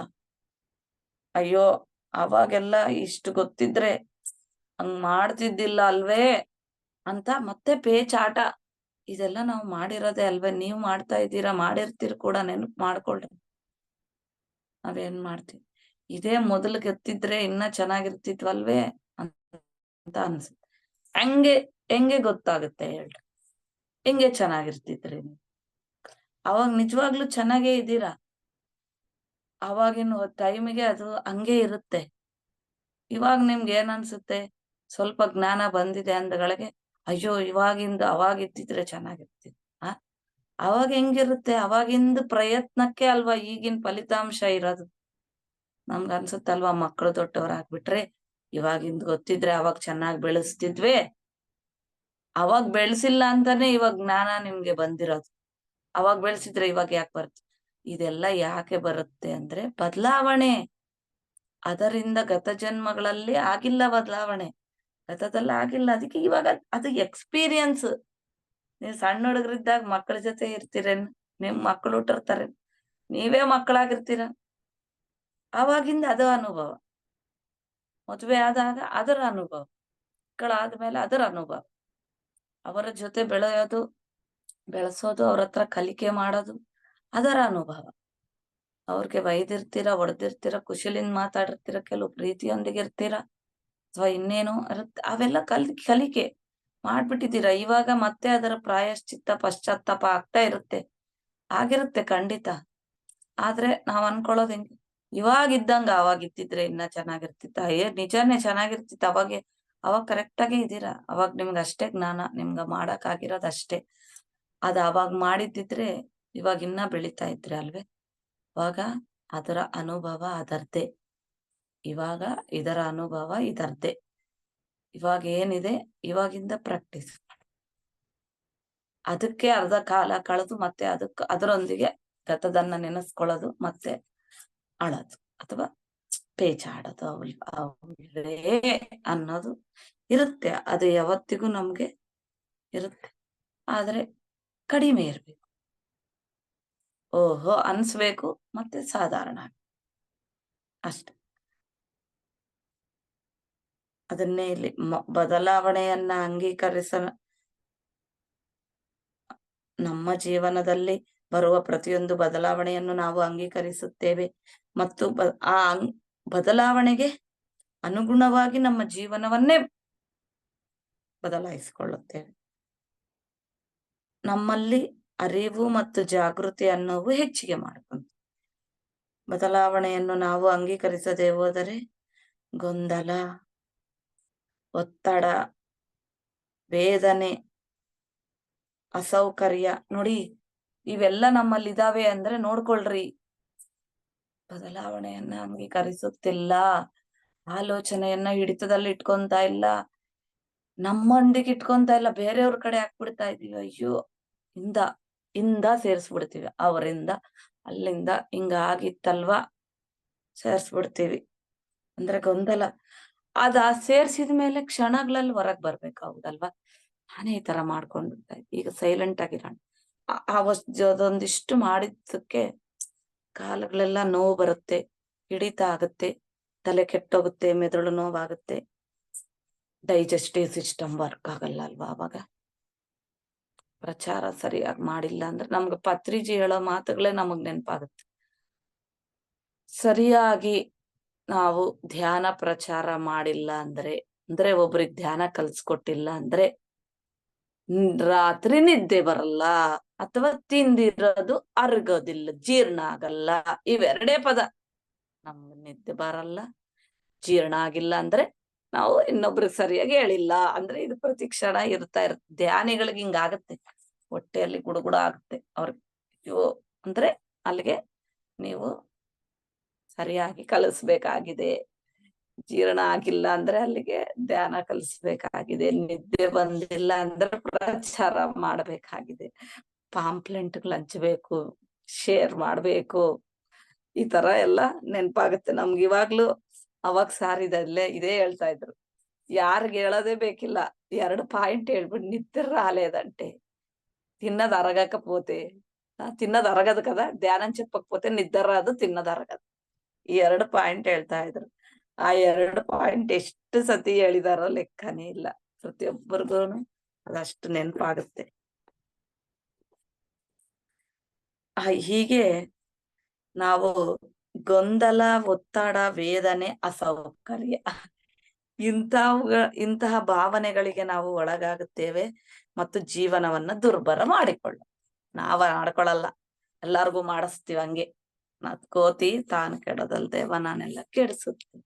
ಅಯ್ಯೋ ಅವಾಗೆಲ್ಲ ಇಷ್ಟು ಗೊತ್ತಿದ್ರೆ ಹಂಗ್ ಮಾಡ್ತಿದ್ದಿಲ್ಲ ಅಲ್ವೇ ಅಂತ ಮತ್ತೆ ಪೇಚಾಟ. ಇದೆಲ್ಲ ನಾವು ಮಾಡಿರೋದೇ ಅಲ್ವೇ, ನೀವ್ ಮಾಡ್ತಾ ಇದ್ದೀರಾ, ಮಾಡಿರ್ತೀರಿ ಕೂಡ, ನೆನಪು ಮಾಡ್ಕೊಳ್ರಿ. ನಾವೇನ್ ಮಾಡ್ತೀವಿ, ಇದೇ ಮೊದಲು ಗೊತ್ತಿದ್ರೆ ಇನ್ನ ಚೆನ್ನಾಗಿರ್ತಿದ್ವಲ್ವೇ ಅಂತ ಅನ್ಸುತ್ತೆ. ಹೆಂಗೆ ಗೊತ್ತಾಗುತ್ತೆ ಹೇಳ್ರಿ, ಹೆಂಗೆ ಚೆನ್ನಾಗಿರ್ತಿದ್ರಿ ನೀವು? ಅವಾಗ ನಿಜವಾಗ್ಲೂ ಚೆನ್ನಾಗೇ ಇದ್ದೀರಾ? ಅವಾಗಿನ ಟೈಮಿಗೆ ಅದು ಹಂಗೆ ಇರುತ್ತೆ. ಇವಾಗ ನಿಮ್ಗೆ ಏನ್ ಅನ್ಸುತ್ತೆ, ಸ್ವಲ್ಪ ಜ್ಞಾನ ಬಂದಿದೆ ಅಂದಗಳಿಗೆ ಅಯ್ಯೋ ಇವಾಗಿಂದ ಅವಾಗ ಇದ್ದಿದ್ರೆ ಚೆನ್ನಾಗಿರ್ತಿತ್ತು. ಅವಾಗ ಹೆಂಗಿರುತ್ತೆ, ಅವಾಗಿಂದ ಪ್ರಯತ್ನಕ್ಕೆ ಅಲ್ವಾ ಈಗಿನ ಫಲಿತಾಂಶ ಇರೋದು. ನಮ್ಗ ಅನ್ಸುತ್ತಲ್ವಾ, ಮಕ್ಕಳು ದೊಡ್ಡವರಾಗ್ಬಿಟ್ರೆ ಇವಾಗಿಂದ ಗೊತ್ತಿದ್ರೆ ಅವಾಗ ಚೆನ್ನಾಗಿ ಬೆಳೆಸ್ತಿದ್ವಿ, ಅವಾಗ ಬೆಳೆಸಿಲ್ಲ ಅಂತಾನೆ ಇವಾಗ ಜ್ಞಾನ ನಿಮ್ಗೆ ಬಂದಿರೋದು. ಅವಾಗ ಬೆಳೆಸಿದ್ರೆ ಇವಾಗ ಯಾಕೆ ಬರುತ್ತೆ? ಇದೆಲ್ಲ ಯಾಕೆ ಬರುತ್ತೆ ಅಂದ್ರೆ ಬದಲಾವಣೆ. ಅದರಿಂದ ಗತ ಜನ್ಮಗಳಲ್ಲಿ ಆಗಿಲ್ಲ ಬದಲಾವಣೆ, ಗತದಲ್ಲಿ ಆಗಿಲ್ಲ, ಅದಕ್ಕೆ ಇವಾಗ ಅದು ಎಕ್ಸ್ಪೀರಿಯನ್ಸ್. ನೀವ್ ಸಣ್ಣ ಹುಡುಗರಿದ್ದಾಗ ಮಕ್ಕಳ ಜೊತೆ ಇರ್ತೀರೇನ್, ನಿಮ್ ಮಕ್ಕಳು ಹುಟ್ಟಿರ್ತಾರೆ, ನೀವೇ ಮಕ್ಕಳಾಗಿರ್ತೀರ, ಅವಾಗಿಂದ ಅದು ಅನುಭವ. ಮದುವೆ ಆದಾಗ ಅದರ ಅನುಭವ, ಮಕ್ಕಳಾದ್ಮೇಲೆ ಅದರ ಅನುಭವ. ಅವರ ಜೊತೆ ಬೆಳೆಸೋದು, ಅವ್ರ ಹತ್ರ ಕಲಿಕೆ ಮಾಡೋದು, ಅದರ ಅನುಭವ. ಅವ್ರಿಗೆ ಬೈದಿರ್ತೀರ, ಹೊಡೆದಿರ್ತೀರ, ಖುಷಿಲಿಂದ ಮಾತಾಡಿರ್ತೀರ, ಕೆಲವು ಪ್ರೀತಿಯೊಂದಿಗೆ ಇರ್ತೀರ, ಅಥವಾ ಇನ್ನೇನು ಇರುತ್ತೆ, ಅವೆಲ್ಲ ಕಲಿಕೆ ಮಾಡ್ಬಿಟ್ಟಿದ್ದೀರಾ. ಇವಾಗ ಮತ್ತೆ ಅದರ ಪ್ರಾಯಶ್ಚಿತ್ತ ಪಶ್ಚಾತ್ತಾಪ ಆಗ್ತಾ ಇರುತ್ತೆ, ಆಗಿರುತ್ತೆ ಖಂಡಿತ. ಆದ್ರೆ ನಾವ್ ಅನ್ಕೊಳ್ಳೋದ್ ಹೆಂಗೆ, ಇವಾಗಿದ್ದಂಗ ಅವಾಗ ಇದ್ದಿದ್ರೆ ಇನ್ನ ಚೆನ್ನಾಗಿರ್ತಿತ್ತ. ನಿಜಾನೇ ಚೆನ್ನಾಗಿರ್ತಿತ್ತ. ಅವಾಗ ಕರೆಕ್ಟ್ ಆಗೇ ಇದ್ದೀರಾ. ಅವಾಗ ನಿಮ್ಗೆ ಅಷ್ಟೇ ಜ್ಞಾನ, ನಿಮ್ಗ ಮಾಡಕ್ ಆಗಿರೋದ್ ಅಷ್ಟೇ. ಅದ್ ಅವಾಗ ಮಾಡಿದ್ದಿದ್ರೆ ಇವಾಗ ಇನ್ನ ಬೆಳಿತಾ ಇದ್ರಿ ಅಲ್ವೇ. ಇವಾಗ ಅದರ ಅನುಭವ ಅದರ್ದೇ, ಇವಾಗ ಇದರ ಅನುಭವ ಇದರ್ದೇ. ಇವಾಗ ಏನಿದೆ ಇವಾಗಿಂದ ಪ್ರಾಕ್ಟೀಸ್ ಮಾಡಿ, ಅದಕ್ಕೆ ಅರ್ಧ ಕಾಲ ಕಳೆದು ಮತ್ತೆ ಅದರೊಂದಿಗೆ ಗತದನ್ನ ನೆನೆಸ್ಕೊಳ್ಳೋದು, ಮತ್ತೆ ಅಳೋದು ಅಥವಾ ಪೇಚಾಡೋದು, ಅವಳೇ ಅನ್ನೋದು ಇರುತ್ತೆ. ಅದು ಯಾವತ್ತಿಗೂ ನಮ್ಗೆ ಇರುತ್ತೆ, ಆದ್ರೆ ಕಡಿಮೆ ಇರ್ಬೇಕು. ಓಹೋ ಅನ್ಸ್ಬೇಕು, ಮತ್ತೆ ಸಾಧಾರಣ ಅಷ್ಟೆ. ಅದನ್ನೇ ಇಲ್ಲಿ ಬದಲಾವಣೆಯನ್ನ ನಮ್ಮ ಜೀವನದಲ್ಲಿ ಬರುವ ಪ್ರತಿಯೊಂದು ಬದಲಾವಣೆಯನ್ನು ನಾವು ಅಂಗೀಕರಿಸುತ್ತೇವೆ, ಮತ್ತು ಆ ಬದಲಾವಣೆಗೆ ಅನುಗುಣವಾಗಿ ನಮ್ಮ ಜೀವನವನ್ನೇ ಬದಲಾಯಿಸಿಕೊಳ್ಳುತ್ತೇವೆ. ನಮ್ಮಲ್ಲಿ ಅರಿವು ಮತ್ತು ಜಾಗೃತಿ ಅನ್ನೋವು ಹೆಚ್ಚಿಗೆ ಮಾಡ್ಕೊಂತ, ಬದಲಾವಣೆಯನ್ನು ನಾವು ಅಂಗೀಕರಿಸದೆ ಹೋದರೆ ಗೊಂದಲ, ಒತ್ತಡ, ವೇದನೆ, ಅಸೌಕರ್ಯ, ನೋಡಿ ಇವೆಲ್ಲ ನಮ್ಮಲ್ಲಿ ಇದಾವೆ ಅಂದ್ರೆ ನೋಡ್ಕೊಳ್ರಿ. ಬದಲಾವಣೆಯನ್ನ ಅಂಗೀಕರಿಸುತ್ತಿಲ್ಲ, ಆಲೋಚನೆಯನ್ನ ಹಿಡಿತದಲ್ಲಿ ಇಟ್ಕೊಂತ ಇಲ್ಲ, ನಮ್ಮೊಂದಿಗೆ ಇಟ್ಕೊಂತ ಇಲ್ಲ, ಬೇರೆಯವ್ರ ಕಡೆ ಹಾಕ್ಬಿಡ್ತಾ ಇದೀವಿ. ಅಯ್ಯೋ ಇಂದ ಸೇರ್ಸ್ಬಿಡ್ತೀವಿ, ಅವರಿಂದ ಅಲ್ಲಿಂದ ಹಿಂಗ ಆಗಿತ್ತಲ್ವಾ ಸೇರ್ಸ್ಬಿಡ್ತೀವಿ. ಅಂದ್ರೆ ಗೊಂದಲ. ಅದ ಸೇರ್ಸಿದ ಮೇಲೆ ಕ್ಷಣಗಳಲ್ಲಿ ಹೊರಗ್ ಬರ್ಬೇಕು, ಹೌದಲ್ವಾ? ನಾನೇ ಈ ತರ ಮಾಡ್ಕೊಂಡ್ಬಿಡ್ತಾ ಇದ್ದೆ, ಈಗ ಸೈಲೆಂಟ್ ಆಗಿರೋಣ. ಅದೊಂದಿಷ್ಟು ಮಾಡಿದ್ದಕ್ಕೆ ಕಾಲುಗಳೆಲ್ಲ ನೋವು ಬರುತ್ತೆ, ಹಿಡಿತ ಆಗುತ್ತೆ, ತಲೆ ಕೆಟ್ಟೋಗುತ್ತೆ, ಮೆದುಳು ನೋವಾಗುತ್ತೆ, ಡೈಜೆಸ್ಟಿವ್ ಸಿಸ್ಟಮ್ ವರ್ಕ್ ಆಗಲ್ಲ ಅಲ್ವಾ. ಅವಾಗ ಪ್ರಚಾರ ಸರಿಯಾಗಿ ಮಾಡಿಲ್ಲ ಅಂದ್ರೆ ನಮ್ಗೆ ಪತ್ರಿಜಿ ಹೇಳೋ ಮಾತುಗಳೇ ನಮಗ್ ನೆನಪಾಗುತ್ತೆ. ಸರಿಯಾಗಿ ನಾವು ಧ್ಯಾನ ಪ್ರಚಾರ ಮಾಡಿಲ್ಲ ಅಂದ್ರೆ ಒಬ್ರಿಗೆ ಧ್ಯಾನ ಕಲ್ಸ್ಕೊಟ್ಟಿಲ್ಲ ಅಂದ್ರೆ ರಾತ್ರಿ ನಿದ್ದೆ ಬರಲ್ಲ, ಅಥವಾ ತಿಂದಿರೋದು ಅರ್ಗೋದಿಲ್ಲ, ಜೀರ್ಣ ಆಗಲ್ಲ. ಇವೆರಡೇ ಪದ. ನಮ್ಗೆ ನಿದ್ದೆ ಬರಲ್ಲ, ಜೀರ್ಣ ಆಗಿಲ್ಲ ಅಂದ್ರೆ ನಾವು ಇನ್ನೊಬ್ರಿಗೆ ಸರಿಯಾಗಿ ಹೇಳಿಲ್ಲ ಅಂದ್ರೆ ಇದು ಪ್ರತಿ ಕ್ಷಣ ಇರುತ್ತೆ. ಧ್ಯಾನಿಗಳಿಗೆ ಹಿಂಗಾಗತ್ತೆ, ಹೊಟ್ಟೆಯಲ್ಲಿ ಗುಡುಗುಡ ಆಗುತ್ತೆ ಅವ್ರಿಗೆ. ಅಂದ್ರೆ ಅಲ್ಲಿಗೆ ನೀವು ಸರಿಯಾಗಿ ಕಲಿಸ್ಬೇಕಾಗಿದೆ. ಜೀರ್ಣ ಆಗಿಲ್ಲ ಅಂದ್ರೆ ಅಲ್ಲಿಗೆ ಧ್ಯಾನ ಕಲಿಸ್ಬೇಕಾಗಿದೆ. ನಿದ್ದೆ ಬಂದಿಲ್ಲ ಅಂದ್ರೆ ಪ್ರಚಾರ ಮಾಡ್ಬೇಕಾಗಿದೆ, ಪಾಂಪ್ಲೆಂಟ್ಗಳು ಹಂಚ್ಬೇಕು, ಶೇರ್ ಮಾಡ್ಬೇಕು, ಈ ತರ ಎಲ್ಲ ನೆನಪಾಗುತ್ತೆ ನಮ್ಗೆ ಇವಾಗ್ಲೂ. ಅವಾಗ ಸಾರ್ ಇದೇ ಹೇಳ್ತಾ ಇದ್ರು, ಯಾರಿಗ್ ಹೇಳೋದೇ ಬೇಕಿಲ್ಲ, 2 ಪಾಯಿಂಟ್ ಹೇಳ್ಬಿಟ್ಟು ನಿದ್ದೆ ರಾಲೇದಂಟೆ, తిన్నది అరగకపోతే తిన్నది అరగదు కదా, ధ్యానం చెప్పకపోతే నిద్ర రాదు, తిన్నది అరగదు. ಈ 2 ಪಾಯಿಂಟ್ ಹೇಳ್ತಾ ಇದ್ರು. ಆ 2 ಪಾಯಿಂಟ್ ಎಷ್ಟು ಸತಿ ಹೇಳಿದಾರೋ ಲೆಕ್ಕನೇ ಇಲ್ಲ. ಪ್ರತಿಯೊಬ್ಬರಿಗೂನು ಅದಷ್ಟು ನೆನಪಾಗುತ್ತೆ. ಹೀಗೆ ನಾವು ಗೊಂದಲ, ಒತ್ತಡ, ವೇದನೆ, ಅಸೌಕರ್ಯ ಇಂತಹ ಭಾವನೆಗಳಿಗೆ ನಾವು ಒಳಗಾಗುತ್ತೇವೆ ಮತ್ತು ಜೀವನವನ್ನ ದುರ್ಬರ ನಾವ ಮಾಡ್ಕೊಳಲ್ಲ, ಎಲ್ಲಾರ್ಗೂ ಮಾಡಿಸ್ತೀವಿ ಹಂಗೆ. ಕೋತಿ ತಾನು ಕೆಡದಲ್ದೆ ವನನೆಲ್ಲ ಕೆಡಿಸುತ್ತೆ.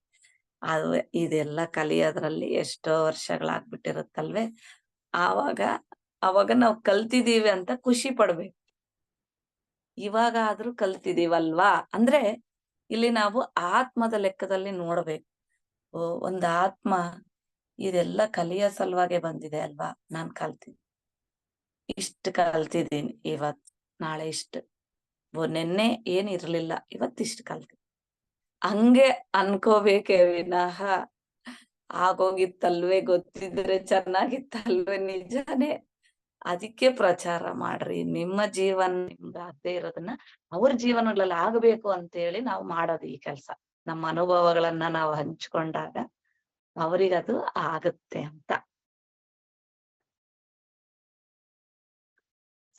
ಅದು ಇದೆಲ್ಲ ಕಲಿಯೋದ್ರಲ್ಲಿ ಎಷ್ಟೋ ವರ್ಷಗಳಾಗ್ಬಿಟ್ಟಿರುತ್ತಲ್ವೇ. ಅವಾಗ ನಾವು ಕಲ್ತಿದೀವಿ ಅಂತ ಖುಷಿ ಪಡ್ಬೇಕು. ಇವಾಗ ಆದ್ರೂ ಕಲ್ತಿದೀವಲ್ವಾ ಅಂದ್ರೆ ಇಲ್ಲಿ ನಾವು ಆತ್ಮದ ಲೆಕ್ಕದಲ್ಲಿ ನೋಡ್ಬೇಕು. ಒಂದ್ ಆತ್ಮ ಇದೆಲ್ಲ ಕಲಿಯೋ ಸಲುವಾಗಿ ಬಂದಿದೆ ಅಲ್ವಾ, ನಾನ್ ಇಷ್ಟು ಕಲ್ತಿದ್ದೀನಿ ಇವತ್, ನಾಳೆ ಇಷ್ಟು, ನೆನ್ನೆ ಏನಿರ್ಲಿಲ್ಲ, ಇವತ್ತಿಷ್ಟು ಕಲ್ತಿದ್ದೀನಿ ಹಂಗೆ ಅನ್ಕೋಬೇಕೇ ವಿನಃ ಆಗೋಗಿತ್ತಲ್ವೇ, ಗೊತ್ತಿದ್ರೆ ಚೆನ್ನಾಗಿತ್ತಲ್ವೇ. ನಿಜಾನೇ. ಅದಕ್ಕೆ ಪ್ರಚಾರ ಮಾಡ್ರಿ. ನಿಮ್ಮ ಜೀವನ ನಿಮ್ಗೆ ಆಗದೆ ಇರೋದನ್ನ ಅವ್ರ ಜೀವನಗಳಲ್ಲಿ ಆಗ್ಬೇಕು ಅಂತ ಹೇಳಿ ನಾವು ಮಾಡೋದು ಈ ಕೆಲಸ. ನಮ್ಮ ಅನುಭವಗಳನ್ನ ನಾವು ಹಂಚ್ಕೊಂಡಾಗ ಅವರಿಗದು ಆಗುತ್ತೆ ಅಂತ.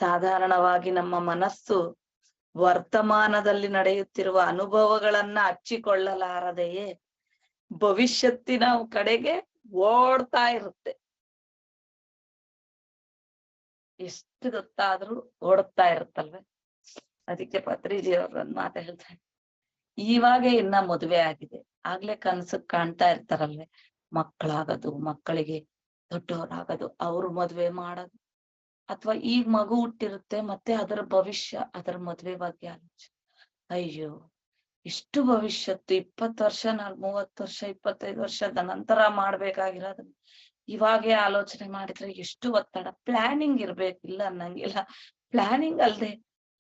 ಸಾಧಾರಣವಾಗಿ ನಮ್ಮ ಮನಸ್ಸು ವರ್ತಮಾನದಲ್ಲಿ ನಡೆಯುತ್ತಿರುವ ಅನುಭವಗಳನ್ನ ಹಚ್ಚಿಕೊಳ್ಳಲಾರದೆಯೇ ಭವಿಷ್ಯತ್ತಿನ ಕಡೆಗೆ ಓಡ್ತಾ ಇರುತ್ತೆ. ಎಷ್ಟು ಗೊತ್ತಾದ್ರೂ ಓಡುತ್ತಾ ಇರುತ್ತಲ್ವೇ. ಅದಕ್ಕೆ ಪತ್ರಿಜಿ ಅವ್ರನ್ನ ಮಾತು ಹೇಳ್ತಾರೆ, ಇವಾಗ ಇನ್ನ ಮದುವೆ ಆಗಿದೆ, ಆಗ್ಲೇ ಕನ್ಸು ಕಾಣ್ತಾ ಇರ್ತಾರಲ್ವೇ, ಮಕ್ಕಳಾಗೋದು, ಮಕ್ಕಳಿಗೆ ದೊಡ್ಡವರಾಗೋದು, ಅವ್ರು ಮದ್ವೆ ಮಾಡೋದು, ಅಥವಾ ಈಗ ಮಗು ಹುಟ್ಟಿರುತ್ತೆ, ಮತ್ತೆ ಅದರ ಭವಿಷ್ಯ, ಅದರ ಮದ್ವೆ ಬಗ್ಗೆ ಆಲೋಚನೆ. ಅಯ್ಯೋ, ಇಷ್ಟು ಭವಿಷ್ಯತ್ತು 20 ವರ್ಷ, 30 ವರ್ಷ, 25 ವರ್ಷದ ನಂತರ ಮಾಡ್ಬೇಕಾಗಿರೋದು ಇವಾಗೇ ಆಲೋಚನೆ ಮಾಡಿದ್ರೆ ಎಷ್ಟು ಒತ್ತಡ. ಪ್ಲಾನಿಂಗ್ ಇರ್ಬೇಕಿಲ್ಲ ಅನ್ನಂಗಿಲ್ಲ, ಪ್ಲಾನಿಂಗ್ ಅಲ್ದೆ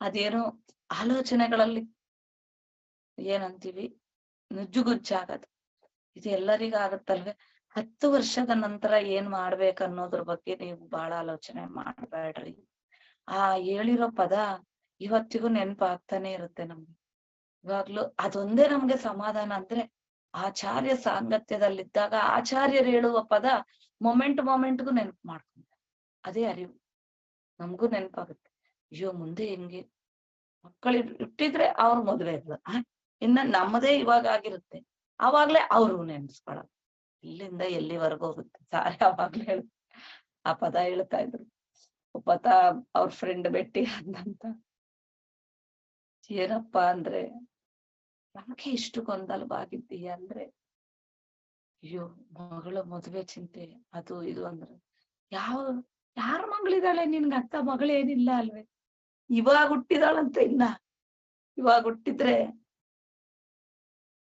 ಅದೇನೋ ಆಲೋಚನೆಗಳಲ್ಲಿ ಏನಂತೀವಿ ನುಜ್ಜುಗುಜ್ಜಾಗದು. ಇದು ಎಲ್ಲರಿಗಾಗತ್ತಲ್ವೇ. 10 ವರ್ಷದ ನಂತರ ಏನ್ ಮಾಡ್ಬೇಕನ್ನೋದ್ರ ಬಗ್ಗೆ ನೀವು ಬಹಳ ಆಲೋಚನೆ ಮಾಡ್ಬೇಡ್ರಿ. ಆ ಹೇಳಿರೋ ಪದ ಇವತ್ತಿಗೂ ನೆನಪಾಗ್ತಾನೆ ಇರುತ್ತೆ ನಮ್ಗೆ. ಇವಾಗ್ಲೂ ಅದೊಂದೇ ನಮ್ಗೆ ಸಮಾಧಾನ. ಅಂದ್ರೆ ಆಚಾರ್ಯ ಸಾಂಗತ್ಯದಲ್ಲಿದ್ದಾಗ ಆಚಾರ್ಯರು ಹೇಳುವ ಪದ ಮೊಮೆಂಟ್ಗೂ ನೆನಪು ಮಾಡ್ಕೊಂತಾರೆ. ಅದೇ ಅರಿವು. ನಮಗೂ ನೆನಪಾಗುತ್ತೆ, ಅಯ್ಯೋ ಮುಂದೆ ಹೆಂಗೆ ಮಕ್ಕಳು ಇಟ್ಟಿದ್ರೆ ಅವ್ರ ಮದ್ವೆ ಇರ್ತದ, ಇನ್ನ ನಮ್ಮದೇ ಇವಾಗ ಆಗಿರುತ್ತೆ, ಅವಾಗ್ಲೇ ಅವ್ರು ನೆನ್ಸ್ಕೊಳಲ್ಲ. ಇಲ್ಲಿಂದ ಎಲ್ಲಿವರೆಗೂ ಹೋಗುತ್ತೆ ಸಾರಿ. ಅವಾಗ್ಲೇ ಆ ಪದ ಹೇಳ್ತಾ ಇದ್ರು. ಒಬ್ಬತ ಅವ್ರ ಫ್ರೆಂಡ್ ಭೇಟಿ ಆದಂತ, ಏನಪ್ಪಾ ಅಂದ್ರೆ ನಮ್ಗೆ ಇಷ್ಟು ಗೊಂದಲವಾಗಿದ್ದೀಯ ಅಂದ್ರೆ, ಅಯ್ಯೋ ಮಗಳ ಮದುವೆ ಚಿಂತೆ, ಅದು ಇದು ಅಂದ್ರೆ, ಯಾರ ಮಗಳಿದಾಳೆ ನಿನ್ಗೆ, ಅತ್ತ ಮಗಳೇನಿಲ್ಲ ಅಲ್ವೇ, ಇವಾಗ ಹುಟ್ಟಿದಾಳಂತ. ಇವಾಗ ಹುಟ್ಟಿದ್ರೆ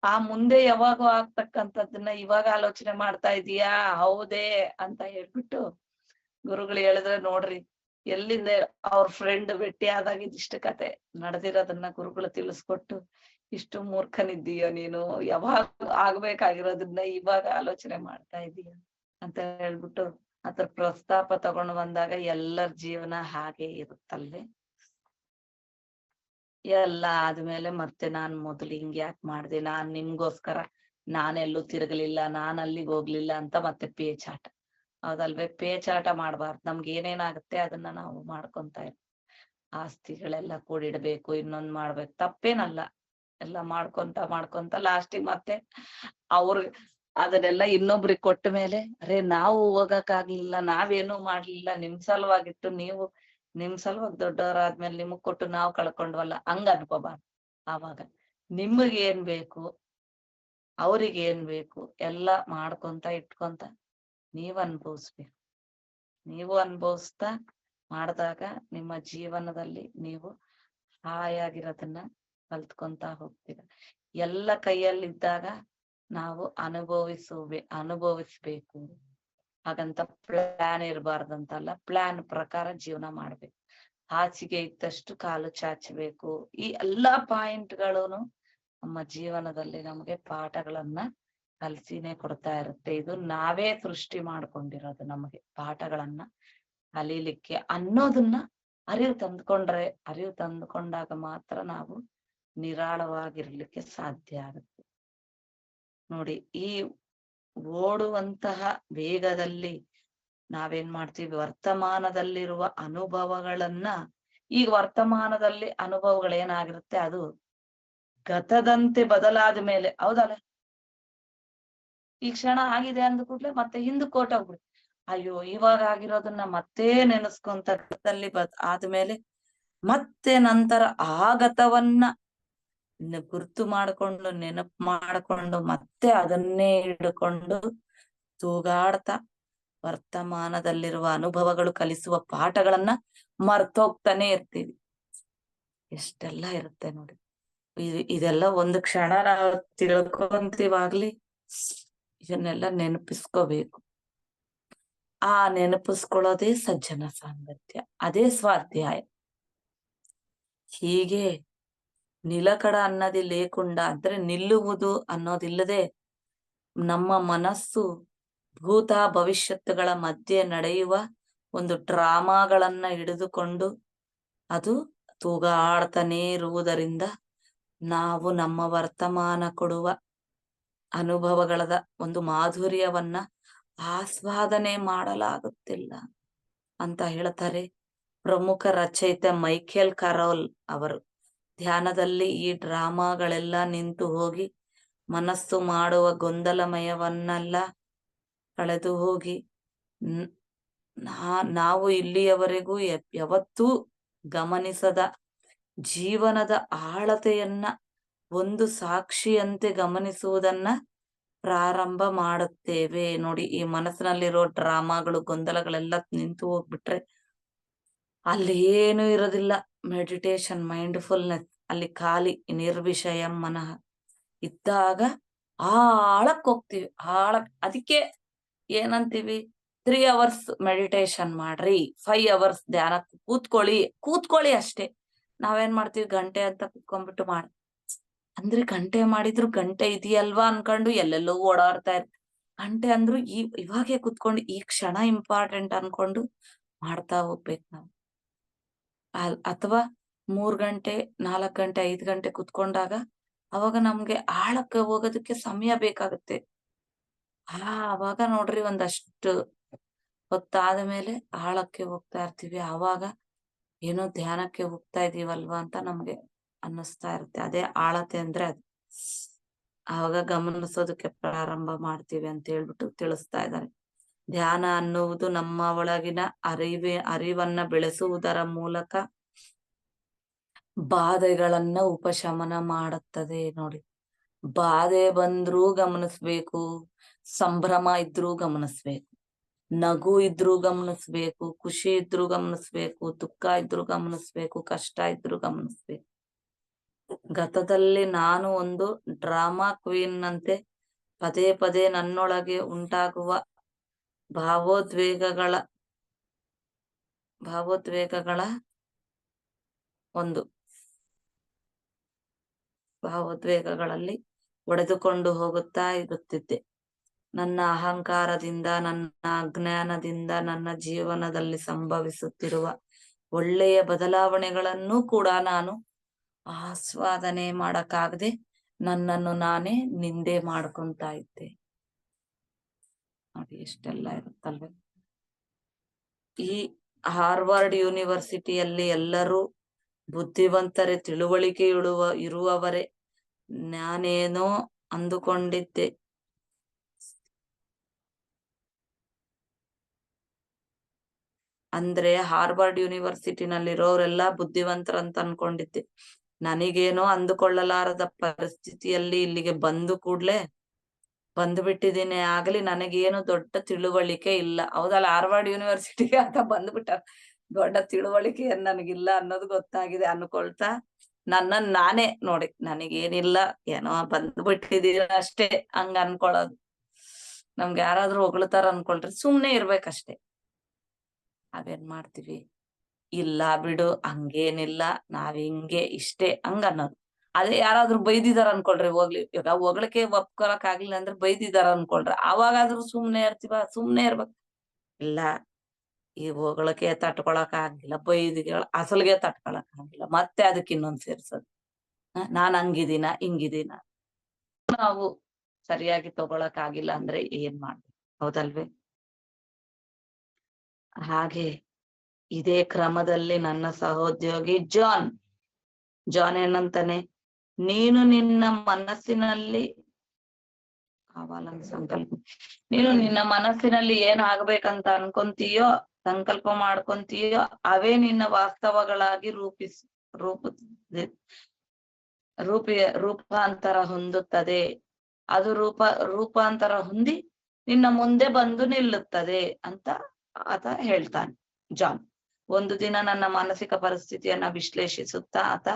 ಆ ಮುಂದೆ ಯಾವಾಗೋ ಆಗ್ತಕ್ಕಂಥದ್ದನ್ನ ಇವಾಗ ಆಲೋಚನೆ ಮಾಡ್ತಾ ಇದೀಯಾ, ಹೌದೇ ಅಂತ ಹೇಳ್ಬಿಟ್ಟು ಗುರುಗಳು ಹೇಳಿದ್ರೆ ನೋಡ್ರಿ, ಎಲ್ಲಿಂದ ಅವ್ರ ಫ್ರೆಂಡ್ ಭೇಟಿ ಆದಾಗ ಇದಿಷ್ಟು ಕತೆ ನಡೆದಿರೋದನ್ನ ಗುರುಗಳು ತಿಳಿಸ್ಕೊಟ್ಟು, ಇಷ್ಟು ಮೂರ್ಖನಿದ್ದೀಯೋ ನೀನು, ಯಾವಾಗ ಆಗ್ಬೇಕಾಗಿರೋದನ್ನ ಇವಾಗ ಆಲೋಚನೆ ಮಾಡ್ತಾ ಇದೀಯ ಅಂತ ಹೇಳ್ಬಿಟ್ಟು ಅದ್ರ ಪ್ರಸ್ತಾಪ ತಗೊಂಡು ಬಂದಾಗ ಎಲ್ಲರ ಜೀವನ ಹಾಗೆ ಇರುತ್ತಲ್ವೇ. ಎಲ್ಲ ಆದ್ಮೇಲೆ ಮತ್ತೆ ನಾನ್ ಮೊದಲು ಹಿಂಗ್ ಯಾಕೆ ಮಾಡ್ದೆ, ನಾನ್ ನಿಮ್ಗೋಸ್ಕರ ನಾನೆಲ್ಲೂ ತಿರುಗಲಿಲ್ಲ, ನಾನ್ ಅಲ್ಲಿಗೆ ಹೋಗ್ಲಿಲ್ಲ ಅಂತ ಮತ್ತೆ ಪೇಚಾಟ. ಹೌದಲ್ವೇ? ಪೇಚಾಟ ಮಾಡ್ಬಾರ್ದು. ನಮ್ಗೆ ಏನೇನಾಗುತ್ತೆ ಅದನ್ನ ನಾವು ಮಾಡ್ಕೊಂತ ಇರ್ತೀವಿ. ಆಸ್ತಿಗಳೆಲ್ಲ ಕೂಡಿಡ್ಬೇಕು, ಇನ್ನೊಂದ್ ಮಾಡ್ಬೇಕು, ತಪ್ಪೇನಲ್ಲ. ಎಲ್ಲ ಮಾಡ್ಕೊಂತ ಲಾಸ್ಟಿಗೆ ಮತ್ತೆ ಅದನ್ನೆಲ್ಲ ಇನ್ನೊಬ್ರಿಗೆ ಕೊಟ್ಟ ಮೇಲೆ, ಅರೆ ನಾವು ಹೋಗಕ್ಕಾಗ್ಲಿಲ್ಲ, ನಾವೇನು ಮಾಡ್ಲಿಲ್ಲ, ನಿಮ್ ಸಲುವಾಗಿಟ್ಟು ನೀವು ನಿಮ್ ಸಲುವಾಗಿ ದೊಡ್ಡವರಾದ್ಮೇಲೆ ನಿಮಗ್ ಕೊಟ್ಟು ನಾವ್ ಕಳ್ಕೊಂಡ್ವಲ್ಲ, ಹಂಗ ಅನ್ಕೋಬಾರ್ದು. ಆವಾಗ ನಿಮಗ್ ಏನ್ ಬೇಕು, ಅವ್ರಿಗೆ ಏನ್ ಬೇಕು ಎಲ್ಲ ಮಾಡ್ಕೊಂತ ಇಟ್ಕೊಂತ ನೀವ್ ಅನ್ಭವಿಸ್ಬೇಕು. ನೀವು ಅನ್ಭವಿಸ್ತಾ ಮಾಡಿದಾಗ ನಿಮ್ಮ ಜೀವನದಲ್ಲಿ ನೀವು ಹಾಯಾಗಿರೋದನ್ನ ಕಲ್ತ್ಕೊಂತ ಹೋಗ್ತೀರ. ಎಲ್ಲ ಕೈಯಲ್ಲಿದ್ದಾಗ ನಾವು ಅನುಭವಿಸ್ಬೇಕು. ಹಾಗಂತ ಪ್ಲಾನ್ ಇರಬಾರ್ದಂತಲ್ಲ, ಪ್ಲಾನ್ ಪ್ರಕಾರ ಜೀವನ ಮಾಡ್ಬೇಕು. ಹಾಸಿಗೆ ಇದ್ದಷ್ಟು ಕಾಲು ಚಾಚಬೇಕು. ಈ ಎಲ್ಲಾ ಪಾಯಿಂಟ್ಗಳೂನು ನಮ್ಮ ಜೀವನದಲ್ಲಿ ನಮಗೆ ಪಾಠಗಳನ್ನ ಕಲ್ಸಿನೇ ಕೊಡ್ತಾ ಇರುತ್ತೆ. ಇದು ನಾವೇ ಸೃಷ್ಟಿ ಮಾಡ್ಕೊಂಡಿರೋದು, ನಮಗೆ ಪಾಠಗಳನ್ನ ಕಲೀಲಿಕ್ಕೆ ಅನ್ನೋದನ್ನ ಅರಿವು ತಂದುಕೊಂಡಾಗ ಮಾತ್ರ ನಾವು ನಿರಾಳವಾಗಿರ್ಲಿಕ್ಕೆ ಸಾಧ್ಯ ಆಗುತ್ತೆ. ನೋಡಿ, ಈ ಓಡುವಂತಹ ವೇಗದಲ್ಲಿ ನಾವೇನ್ ಮಾಡ್ತೀವಿ, ವರ್ತಮಾನದಲ್ಲಿರುವ ಅನುಭವಗಳನ್ನ, ಈಗ ವರ್ತಮಾನದಲ್ಲಿ ಅನುಭವಗಳೇನಾಗಿರುತ್ತೆ ಅದು ಗತದಂತೆ ಬದಲಾದ ಮೇಲೆ, ಹೌದಲ್ಲ, ಈ ಕ್ಷಣ ಆಗಿದೆ ಅಂದ ಕೂಡ್ಲೆ ಮತ್ತೆ ಹಿಂದಕ್ಕೆ ಹೊರ್ಟೋಗ್ಬಿಡಿ. ಅಯ್ಯೋ ಇವಾಗ ಆಗಿರೋದನ್ನ ಮತ್ತೆ ನೆನೆಸ್ಕೊಂತ ಗತದಲ್ಲಿ ಆದ್ಮೇಲೆ ಮತ್ತೆ ನಂತರ ಆ ಗತವನ್ನ ಗುರ್ತು ಮಾಡ್ಕೊಂಡು ನೆನಪು ಮಾಡ್ಕೊಂಡು ಮತ್ತೆ ಅದನ್ನೇ ಹಿಡ್ಕೊಂಡು ತೂಗಾಡ್ತಾ ವರ್ತಮಾನದಲ್ಲಿರುವ ಅನುಭವಗಳು ಕಲಿಸುವ ಪಾಠಗಳನ್ನ ಮರ್ತೋಗ್ತಾನೆ ಇರ್ತೀವಿ. ಎಷ್ಟೆಲ್ಲ ಇರುತ್ತೆ ನೋಡಿ. ಇದೆಲ್ಲ ಒಂದು ಕ್ಷಣ ನಾವು ತಿಳ್ಕೊಂತೀವಾಗ್ಲಿ ಇದನ್ನೆಲ್ಲ ನೆನಪಿಸ್ಕೋಬೇಕು. ಆ ನೆನಪಿಸ್ಕೊಳ್ಳೋದೇ ಸಜ್ಜನ ಸಾಂಗತ್ಯ, ಅದೇ ಸ್ವಾಧ್ಯಾಯ. ಹೀಗೆ ನಿಲಕಡ ಅನ್ನೋದಿ ಲೇಕುಂಡ ಅಂದ್ರೆ ನಿಲ್ಲುವುದು ಅನ್ನೋದಿಲ್ಲದೆ ನಮ್ಮ ಮನಸ್ಸು ಭೂತ ಭವಿಷ್ಯತ್ತುಗಳ ಮಧ್ಯೆ ನಡೆಯುವ ಒಂದು ಡ್ರಾಮಾಗಳನ್ನ ಹಿಡಿದುಕೊಂಡು ಅದು ತೂಗಾಡ್ತಾನೇ ಇರುವುದರಿಂದ ನಾವು ನಮ್ಮ ವರ್ತಮಾನ ಕೊಡುವ ಅನುಭವಗಳದ ಒಂದು ಮಾಧುರ್ಯವನ್ನ ಆಸ್ವಾದನೆ ಮಾಡಲಾಗುತ್ತಿಲ್ಲ ಅಂತ ಹೇಳ್ತಾರೆ ಪ್ರಮುಖ ರಚಯಿತ ಮೈಕೆಲ್ ಕರೋಲ್ ಅವರು. ಧ್ಯಾನದಲ್ಲಿ ಈ ಡ್ರಾಮಾಗಳೆಲ್ಲ ನಿಂತು ಹೋಗಿ ಮನಸ್ಸು ಮಾಡುವ ಗೊಂದಲಮಯವನ್ನೆಲ್ಲ ಕಳೆದು ಹೋಗಿ ನಾವು ಇಲ್ಲಿಯವರೆಗೂ ಯಾವತ್ತೂ ಗಮನಿಸದ ಜೀವನದ ಆಳತೆಯನ್ನ ಒಂದು ಸಾಕ್ಷಿಯಂತೆ ಗಮನಿಸುವುದನ್ನ ಪ್ರಾರಂಭ ಮಾಡುತ್ತೇವೆ. ನೋಡಿ, ಈ ಮನಸ್ಸಿನಲ್ಲಿರೋ ಡ್ರಾಮಾಗಳು ಗೊಂದಲಗಳೆಲ್ಲ ನಿಂತು ಹೋಗ್ಬಿಟ್ರೆ ಅಲ್ಲಿ ಏನು ಇರೋದಿಲ್ಲ. ಮೆಡಿಟೇಷನ್, ಮೈಂಡ್ಫುಲ್ನೆಸ್, ಅಲ್ಲಿ ಖಾಲಿ ನಿರ್ವಿಷಯ ಮನಃ ಇದ್ದಾಗ ಆಳಕ್ ಹೋಗ್ತೀವಿ. ಅದಕ್ಕೆ ಏನಂತೀವಿ, 3 hours ಮೆಡಿಟೇಷನ್ ಮಾಡ್ರಿ, 5 hours ಧ್ಯಾನಕ್ಕೆ ಕೂತ್ಕೊಳ್ಳಿ ಅಷ್ಟೇ. ನಾವೇನ್ ಮಾಡ್ತೀವಿ, ಗಂಟೆ ಅಂತ ಕುತ್ಕೊಂಡ್ಬಿಟ್ಟು ಅಂದ್ರೆ ಗಂಟೆ ಮಾಡಿದ್ರು ಗಂಟೆ ಇದೆಯಲ್ವಾ ಅನ್ಕೊಂಡು ಎಲ್ಲೆಲ್ಲೋ ಓಡಾಡ್ತಾ ಇರ್ತೀವಿ. ಗಂಟೆ ಅಂದ್ರು ಇವಾಗೆ ಕುತ್ಕೊಂಡು ಈ ಕ್ಷಣ ಇಂಪಾರ್ಟೆಂಟ್ ಅನ್ಕೊಂಡು ಮಾಡ್ತಾ ಹೋಗ್ಬೇಕು ನಾವು. ಅಥವಾ 3 ಗಂಟೆ 4 ಗಂಟೆ 5 ಗಂಟೆ ಕುತ್ಕೊಂಡಾಗ ಅವಾಗ ನಮ್ಗೆ ಆಳಕ್ಕೆ ಹೋಗೋದಕ್ಕೆ ಸಮಯ ಬೇಕಾಗುತ್ತೆ. ಅವಾಗ ನೋಡ್ರಿ ಒಂದಷ್ಟು ಹೊತ್ತಾದ ಮೇಲೆ ಆಳಕ್ಕೆ ಹೋಗ್ತಾ ಇರ್ತೀವಿ. ಆವಾಗ ಏನೋ ಧ್ಯಾನಕ್ಕೆ ಹೋಗ್ತಾ ಇದೀವಲ್ವಾ ಅಂತ ನಮ್ಗೆ ಅನ್ನಿಸ್ತಾ ಇರುತ್ತೆ. ಅದೇ ಆಳತೆ ಅಂದ್ರೆ ಅದು. ಆವಾಗ ಗಮನಿಸೋದಕ್ಕೆ ಪ್ರಾರಂಭ ಮಾಡ್ತೀವಿ ಅಂತ ಹೇಳ್ಬಿಟ್ಟು ತಿಳಿಸ್ತಾ ಇದ್ದಾರೆ. ಧ್ಯಾನ ಅನ್ನುವುದು ನಮ್ಮ ಒಳಗಿನ ಅರಿವನ್ನ ಬೆಳೆಸುವುದರ ಮೂಲಕ ಬಾಧೆಗಳನ್ನ ಉಪಶಮನ ಮಾಡುತ್ತದೆ. ನೋಡಿ, ಬಾಧೆ ಬಂದ್ರೂ ಗಮನಿಸ್ಬೇಕು, ಸಂಭ್ರಮ ಇದ್ರೂ ಗಮನಿಸ್ಬೇಕು, ನಗು ಇದ್ರೂ ಗಮನಿಸ್ಬೇಕು, ಖುಷಿ ಇದ್ರೂ ಗಮನಿಸ್ಬೇಕು, ದುಃಖ ಇದ್ರೂ ಗಮನಿಸ್ಬೇಕು, ಕಷ್ಟ ಇದ್ರೂ ಗಮನಿಸ್ಬೇಕು. ಗತದಲ್ಲಿ ನಾನು ಒಂದು ಡ್ರಾಮಾ ಕ್ವೀನ್ ನಂತೆ ಪದೇ ಪದೇ ನನ್ನೊಳಗೆ ಉಂಟಾಗುವ ಭಾವೋದ್ವೇಗಗಳಲ್ಲಿ ಒಡೆದುಕೊಂಡು ಹೋಗುತ್ತಾ ಇರುತ್ತಿದ್ದೆ. ನನ್ನ ಅಹಂಕಾರದಿಂದ, ನನ್ನ ಅಜ್ಞಾನದಿಂದ ನನ್ನ ಜೀವನದಲ್ಲಿ ಸಂಭವಿಸುತ್ತಿರುವ ಒಳ್ಳೆಯ ಬದಲಾವಣೆಗಳನ್ನು ಕೂಡ ನಾನು ಆಸ್ವಾದನೆ ಮಾಡಕ್ಕಾಗದೆ ನನ್ನನ್ನು ನಾನೇ ನಿಂದೆ ಮಾಡ್ಕೊಂತಾ ಇದ್ದೆ. ನೋಡಿ, ಎಷ್ಟೆಲ್ಲ ಇರುತ್ತಲ್ವ. ಈ ಹಾರ್ವರ್ಡ್ ಯೂನಿವರ್ಸಿಟಿಯಲ್ಲಿ ಎಲ್ಲರೂ ಬುದ್ಧಿವಂತರೇ, ತಿಳುವಳಿಕೆ ಇರುವವರೇ. ನಾನೇನೋ ಅಂದುಕೊಂಡಿದ್ದೆ. ಅಂದ್ರೆ ಹಾರ್ವರ್ಡ್ ಯೂನಿವರ್ಸಿಟಿನಲ್ಲಿರೋರೆಲ್ಲ ಬುದ್ಧಿವಂತರಂತ ಅನ್ಕೊಂಡಿದ್ದೆ. ನನಗೇನೋ ಅಂದುಕೊಳ್ಳಲಾರದ ಪರಿಸ್ಥಿತಿಯಲ್ಲಿ ಇಲ್ಲಿಗೆ ಬಂದು ಬಿಟ್ಟಿದ್ದೀನಿ. ಆಗ್ಲಿ ನನಗೇನು ದೊಡ್ಡ ತಿಳುವಳಿಕೆ ಇಲ್ಲ. ಹೌದಲ್ಲ, ಹಾರ್ವರ್ಡ್ ಯೂನಿವರ್ಸಿಟಿಗೆ ಅಂತ ಬಂದ್ಬಿಟ್ಟ, ದೊಡ್ಡ ತಿಳುವಳಿಕೆ ನನಗಿಲ್ಲ ಅನ್ನೋದು ಗೊತ್ತಾಗಿದೆ ಅನ್ಕೊಳ್ತಾ ನನ್ನನ್ ನಾನೇ ನೋಡಿ, ನನಗೇನಿಲ್ಲ, ಏನೋ ಬಂದ್ಬಿಟ್ಟಿದೀರ ಅಷ್ಟೇ ಹಂಗ ಅನ್ಕೊಳ್ಳೋದು. ನಮ್ಗೆ ಯಾರಾದ್ರೂ ಹೊಗಳ್ತಾರ ಅನ್ಕೊಳ್ರಿ, ಸುಮ್ನೆ ಇರ್ಬೇಕಷ್ಟೇ. ನಾವೇನ್ ಮಾಡ್ತೀವಿ, ಇಲ್ಲ ಬಿಡು, ಹಂಗೇನಿಲ್ಲ, ನಾವ್ ಹಿಂಗೆ ಇಷ್ಟೇ ಹಂಗ ಅನ್ನೋದು. ಅದೇ ಯಾರಾದ್ರೂ ಬೈದಿದಾರ ಅನ್ಕೊಳ್ರಿ, ಹೋಗ್ಲಿ, ಇವಾಗ ಹೊಗಳಿಕೆ ಒಪ್ಕೊಳಕ್ ಆಗ್ಲಿಲ್ಲ ಅಂದ್ರೆ ಬೈದಿದಾರ ಅನ್ಕೊಳ್ರಿ, ಅವಾಗಾದ್ರೂ ಸುಮ್ನೆ ಇರ್ತೀವ, ಸುಮ್ನೆ ಇರ್ಬೇಕು. ಇಲ್ಲ, ಈ ಹೊಗಳಕ್ಕೆ ತಟ್ಕೊಳಕ್ ಆಗಿಲ್ಲ, ಬೈದಿಗೆ ಅಸಲ್ಗೆ ತಟ್ಕೊಳಕ್ ಆಗಿಲ್ಲ, ಮತ್ತೆ ಅದಕ್ಕೆ ಇನ್ನೊಂದ್ ಸೇರ್ಸೋದು. ನಾನ್ ಹಂಗಿದೀನ ಹಿಂಗಿದೀನ ನಾವು ಸರಿಯಾಗಿ ತಗೊಳಕ್ ಆಗಿಲ್ಲ ಅಂದ್ರೆ ಏನ್ ಮಾಡ್ಬೇಕು, ಹೌದಲ್ವೇ? ಹಾಗೆ ಇದೇ ಕ್ರಮದಲ್ಲಿ ನನ್ನ ಸಹೋದ್ಯೋಗಿ ಜಾನ್ ಏನಂತಾನೆ, ನೀನು ನಿನ್ನ ಮನಸ್ಸಿನಲ್ಲಿ ಸಂಕಲ್ಪ, ನೀನು ನಿನ್ನ ಮನಸ್ಸಿನಲ್ಲಿ ಏನ್ ಆಗ್ಬೇಕಂತ ಅನ್ಕೊಂತೀಯೋ, ಸಂಕಲ್ಪ ಮಾಡ್ಕೊಂತೀಯೋ, ಅವೇ ನಿನ್ನ ವಾಸ್ತವಗಳಾಗಿ ರೂಪಾಂತರ ಹೊಂದುತ್ತದೆ. ಅದು ರೂಪಾಂತರ ಹೊಂದಿ ನಿನ್ನ ಮುಂದೆ ಬಂದು ನಿಲ್ಲುತ್ತದೆ ಅಂತ ಆತ ಹೇಳ್ತಾನೆ ಜಾನ್. ಒಂದು ದಿನ ನನ್ನ ಮಾನಸಿಕ ಪರಿಸ್ಥಿತಿಯನ್ನ ವಿಶ್ಲೇಷಿಸುತ್ತಾ ಆತ,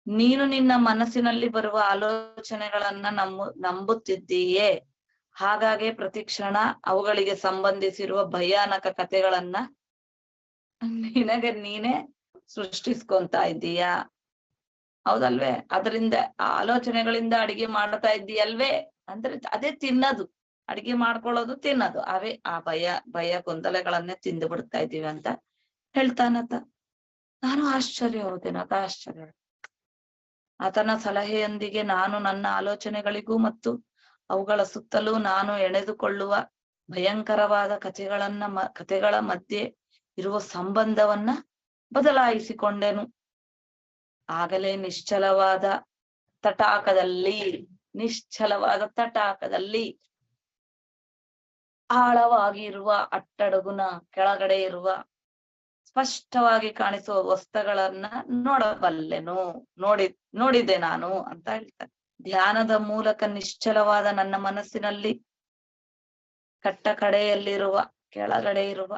ನೀನು ನಿನ್ನ ಮನಸ್ಸಿನಲ್ಲಿ ಬರುವ ಆಲೋಚನೆಗಳನ್ನ ನಂಬುತ್ತಿದ್ದೀಯೇ, ಹಾಗಾಗಿ ಪ್ರತಿಕ್ಷಣ ಅವುಗಳಿಗೆ ಸಂಬಂಧಿಸಿರುವ ಭಯಾನಕ ಕಥೆಗಳನ್ನ ನಿನಗೆ ನೀನೇ ಸೃಷ್ಟಿಸ್ಕೊಂತಾ ಇದ್ದೀಯಾ, ಹೌದಲ್ವೇ? ಅದರಿಂದ ಆಲೋಚನೆಗಳಿಂದ ಅಡಿಗೆ ಮಾಡ್ತಾ ಇದ್ದೀಯಲ್ವೇ ಅಂದ್ರೆ ಅದೇ ತಿನ್ನೋದು, ಅಡಿಗೆ ಮಾಡ್ಕೊಳ್ಳೋದು ತಿನ್ನೋದು, ಅವೇ ಆ ಭಯ ಗೊಂದಲಗಳನ್ನೇ ತಿಂದು ಬಿಡ್ತಾ ಇದ್ದೀವಿ ಅಂತ ಹೇಳ್ತಾನತ. ನಾನು ಆಶ್ಚರ್ಯ ಆಶ್ಚರ್ಯ. ಆತನ ಸಲಹೆಯೊಂದಿಗೆ ನಾನು ನನ್ನ ಆಲೋಚನೆಗಳಿಗೂ ಮತ್ತು ಅವುಗಳ ಸುತ್ತಲೂ ನಾನು ಎಣೆದುಕೊಳ್ಳುವ ಭಯಂಕರವಾದ ಕಥೆಗಳ ಮಧ್ಯೆ ಇರುವ ಸಂಬಂಧವನ್ನ ಬದಲಾಯಿಸಿಕೊಂಡೆನು. ಆಗಲೇ ನಿಶ್ಚಲವಾದ ತಟಾಕದಲ್ಲಿ ಆಳವಾಗಿರುವ ಅಟ್ಟಡುಗುನ ಕೆಳಗಡೆ ಇರುವ ಸ್ಪಷ್ಟವಾಗಿ ಕಾಣಿಸುವ ವಸ್ತುಗಳನ್ನ ನೋಡಿದೆ ನಾನು ಅಂತ ಹೇಳ್ತಾರೆ. ಧ್ಯಾನದ ಮೂಲಕ ನಿಶ್ಚಲವಾದ ನನ್ನ ಮನಸ್ಸಿನಲ್ಲಿ ಕೆಳಗಡೆ ಇರುವ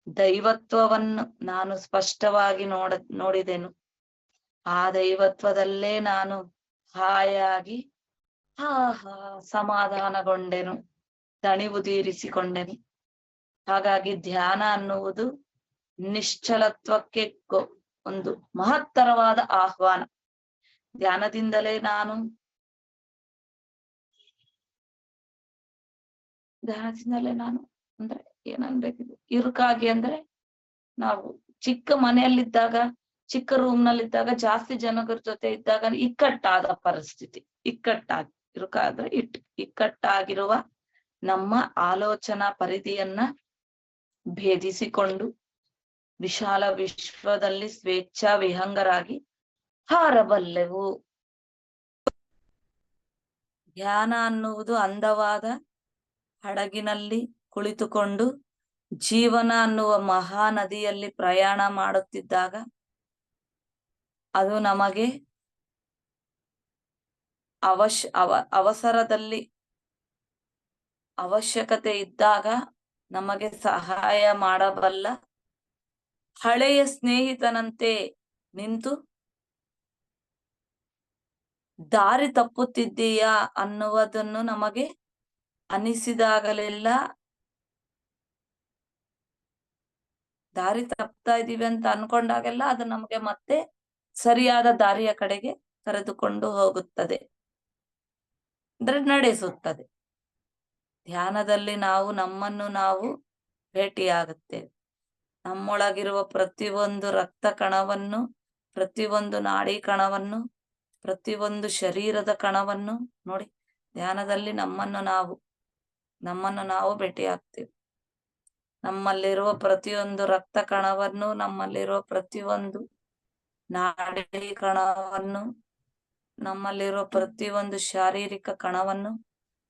ದೈವತ್ವವನ್ನು ನಾನು ಸ್ಪಷ್ಟವಾಗಿ ನೋಡಿದೆನು. ಆ ದೈವತ್ವದಲ್ಲೇ ನಾನು ಹಾಯಾಗಿ ಸಮಾಧಾನಗೊಂಡೆನು, ದಣಿವು ತೀರಿಸಿಕೊಂಡೆನು. ಹಾಗಾಗಿ ಧ್ಯಾನ ಅನ್ನುವುದು ನಿಶ್ಚಲತ್ವಕ್ಕೆ ಒಂದು ಮಹತ್ತರವಾದ ಆಹ್ವಾನ. ಧ್ಯಾನದಿಂದಲೇ ನಾನು ಅಂದ್ರೆ ಏನನ್ಬೇಕಿದೆ, ಇರುಕಾಗಿ ಅಂದ್ರೆ ನಾವು ಚಿಕ್ಕ ಮನೆಯಲ್ಲಿದ್ದಾಗ, ಚಿಕ್ಕ ರೂಮ್ ನಲ್ಲಿದ್ದಾಗ, ಜಾಸ್ತಿ ಜನರ ಜೊತೆ ಇದ್ದಾಗ ಇಕ್ಕಟ್ಟಾದ ಪರಿಸ್ಥಿತಿ, ಇಕ್ಕಟ್ಟಾಗಿರುವ ನಮ್ಮ ಆಲೋಚನಾ ಪರಿಧಿಯನ್ನ ಭೇದಿಸಿಕೊಂಡು ವಿಶಾಲ ವಿಶ್ವದಲ್ಲಿ ಸ್ವೇಚ್ಛಾ ವಿಹಂಗರಾಗಿ ಹಾರಬಲ್ಲೆವು. ಧ್ಯಾನ ಅನ್ನುವುದು ಅಂದವಾದ ಹಡಗಿನಲ್ಲಿ ಕುಳಿತುಕೊಂಡು ಜೀವನ ಅನ್ನುವ ಮಹಾ ನದಿಯಲ್ಲಿ ಪ್ರಯಾಣ ಮಾಡುತ್ತಿದ್ದಾಗ ಅದು ನಮಗೆ ಅವಸರದಲ್ಲಿ ಅವಶ್ಯಕತೆ ಇದ್ದಾಗ ನಮಗೆ ಸಹಾಯ ಮಾಡಬಲ್ಲ ಹಳೆಯ ಸ್ನೇಹಿತನಂತೆ ನಿಂತು ದಾರಿ ತಪ್ಪುತ್ತಿದ್ದೀಯಾ ಅನ್ನುವುದನ್ನು ನಮಗೆ ಅನಿಸಿದಾಗಲೆಲ್ಲ, ದಾರಿ ತಪ್ತಾ ಇದೀವಿ ಅಂತ ಅನ್ಕೊಂಡಾಗೆಲ್ಲ ಅದು ನಮಗೆ ಮತ್ತೆ ಸರಿಯಾದ ದಾರಿಯ ಕಡೆಗೆ ಕರೆದುಕೊಂಡು ಹೋಗುತ್ತದೆ, ಅಂದ್ರೆ ನಡೆಸುತ್ತದೆ. ಧ್ಯಾನದಲ್ಲಿ ನಾವು ನಮ್ಮನ್ನು ನಾವು ಭೇಟಿಯಾಗುತ್ತೇವೆ. ನಮ್ಮೊಳಗಿರುವ ಪ್ರತಿಯೊಂದು ರಕ್ತ ಕಣವನ್ನು, ಪ್ರತಿಯೊಂದು ನಾಡಿ ಕಣವನ್ನು, ಪ್ರತಿಯೊಂದು ಶರೀರದ ಕಣವನ್ನು ನೋಡಿ, ಧ್ಯಾನದಲ್ಲಿ ನಮ್ಮನ್ನು ನಾವು ಭೇಟಿಯಾಗ್ತೇವೆ. ನಮ್ಮಲ್ಲಿರುವ ಪ್ರತಿಯೊಂದು ರಕ್ತ ಕಣವನ್ನು, ನಮ್ಮಲ್ಲಿರುವ ಪ್ರತಿಯೊಂದು ನಾಡಿ ಕಣವನ್ನು, ನಮ್ಮಲ್ಲಿರುವ ಪ್ರತಿಯೊಂದು ಶಾರೀರಿಕ ಕಣವನ್ನು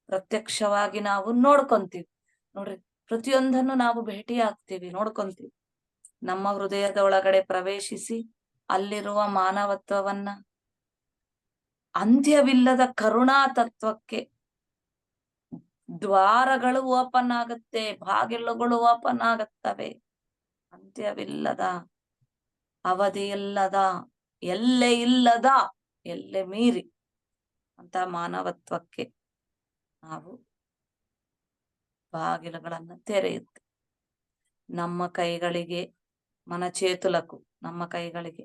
ಪ್ರತ್ಯಕ್ಷವಾಗಿ ನಾವು ನೋಡ್ಕೊಂತೀವಿ. ನೋಡ್ರಿ, ಪ್ರತಿಯೊಂದನ್ನು ನಾವು ಭೇಟಿಯಾಗ್ತೀವಿ, ನೋಡ್ಕೊಂತೀವಿ. ನಮ್ಮ ಹೃದಯದ ಒಳಗಡೆ ಪ್ರವೇಶಿಸಿ ಅಲ್ಲಿರುವ ಮಾನವತ್ವವನ್ನ, ಅಂತ್ಯವಿಲ್ಲದ ಕರುಣಾ ತತ್ವಕ್ಕೆ ದ್ವಾರಗಳು ಓಪನ್ ಆಗುತ್ತೆ, ಬಾಗಿಲುಗಳು ಓಪನ್ ಆಗುತ್ತವೆ. ಅಂತ್ಯವಿಲ್ಲದ, ಅವಧಿಯಿಲ್ಲದ, ಎಲ್ಲೆ ಮೀರಿ ಅಂತ ಮಾನವತ್ವಕ್ಕೆ ನಾವು ಬಾಗಿಲುಗಳನ್ನು ತೆರೆಯುತ್ತೆ. ನಮ್ಮ ಕೈಗಳಿಗೆ, ಮನಚೇತುಲಕು ನಮ್ಮ ಕೈಗಳಿಗೆ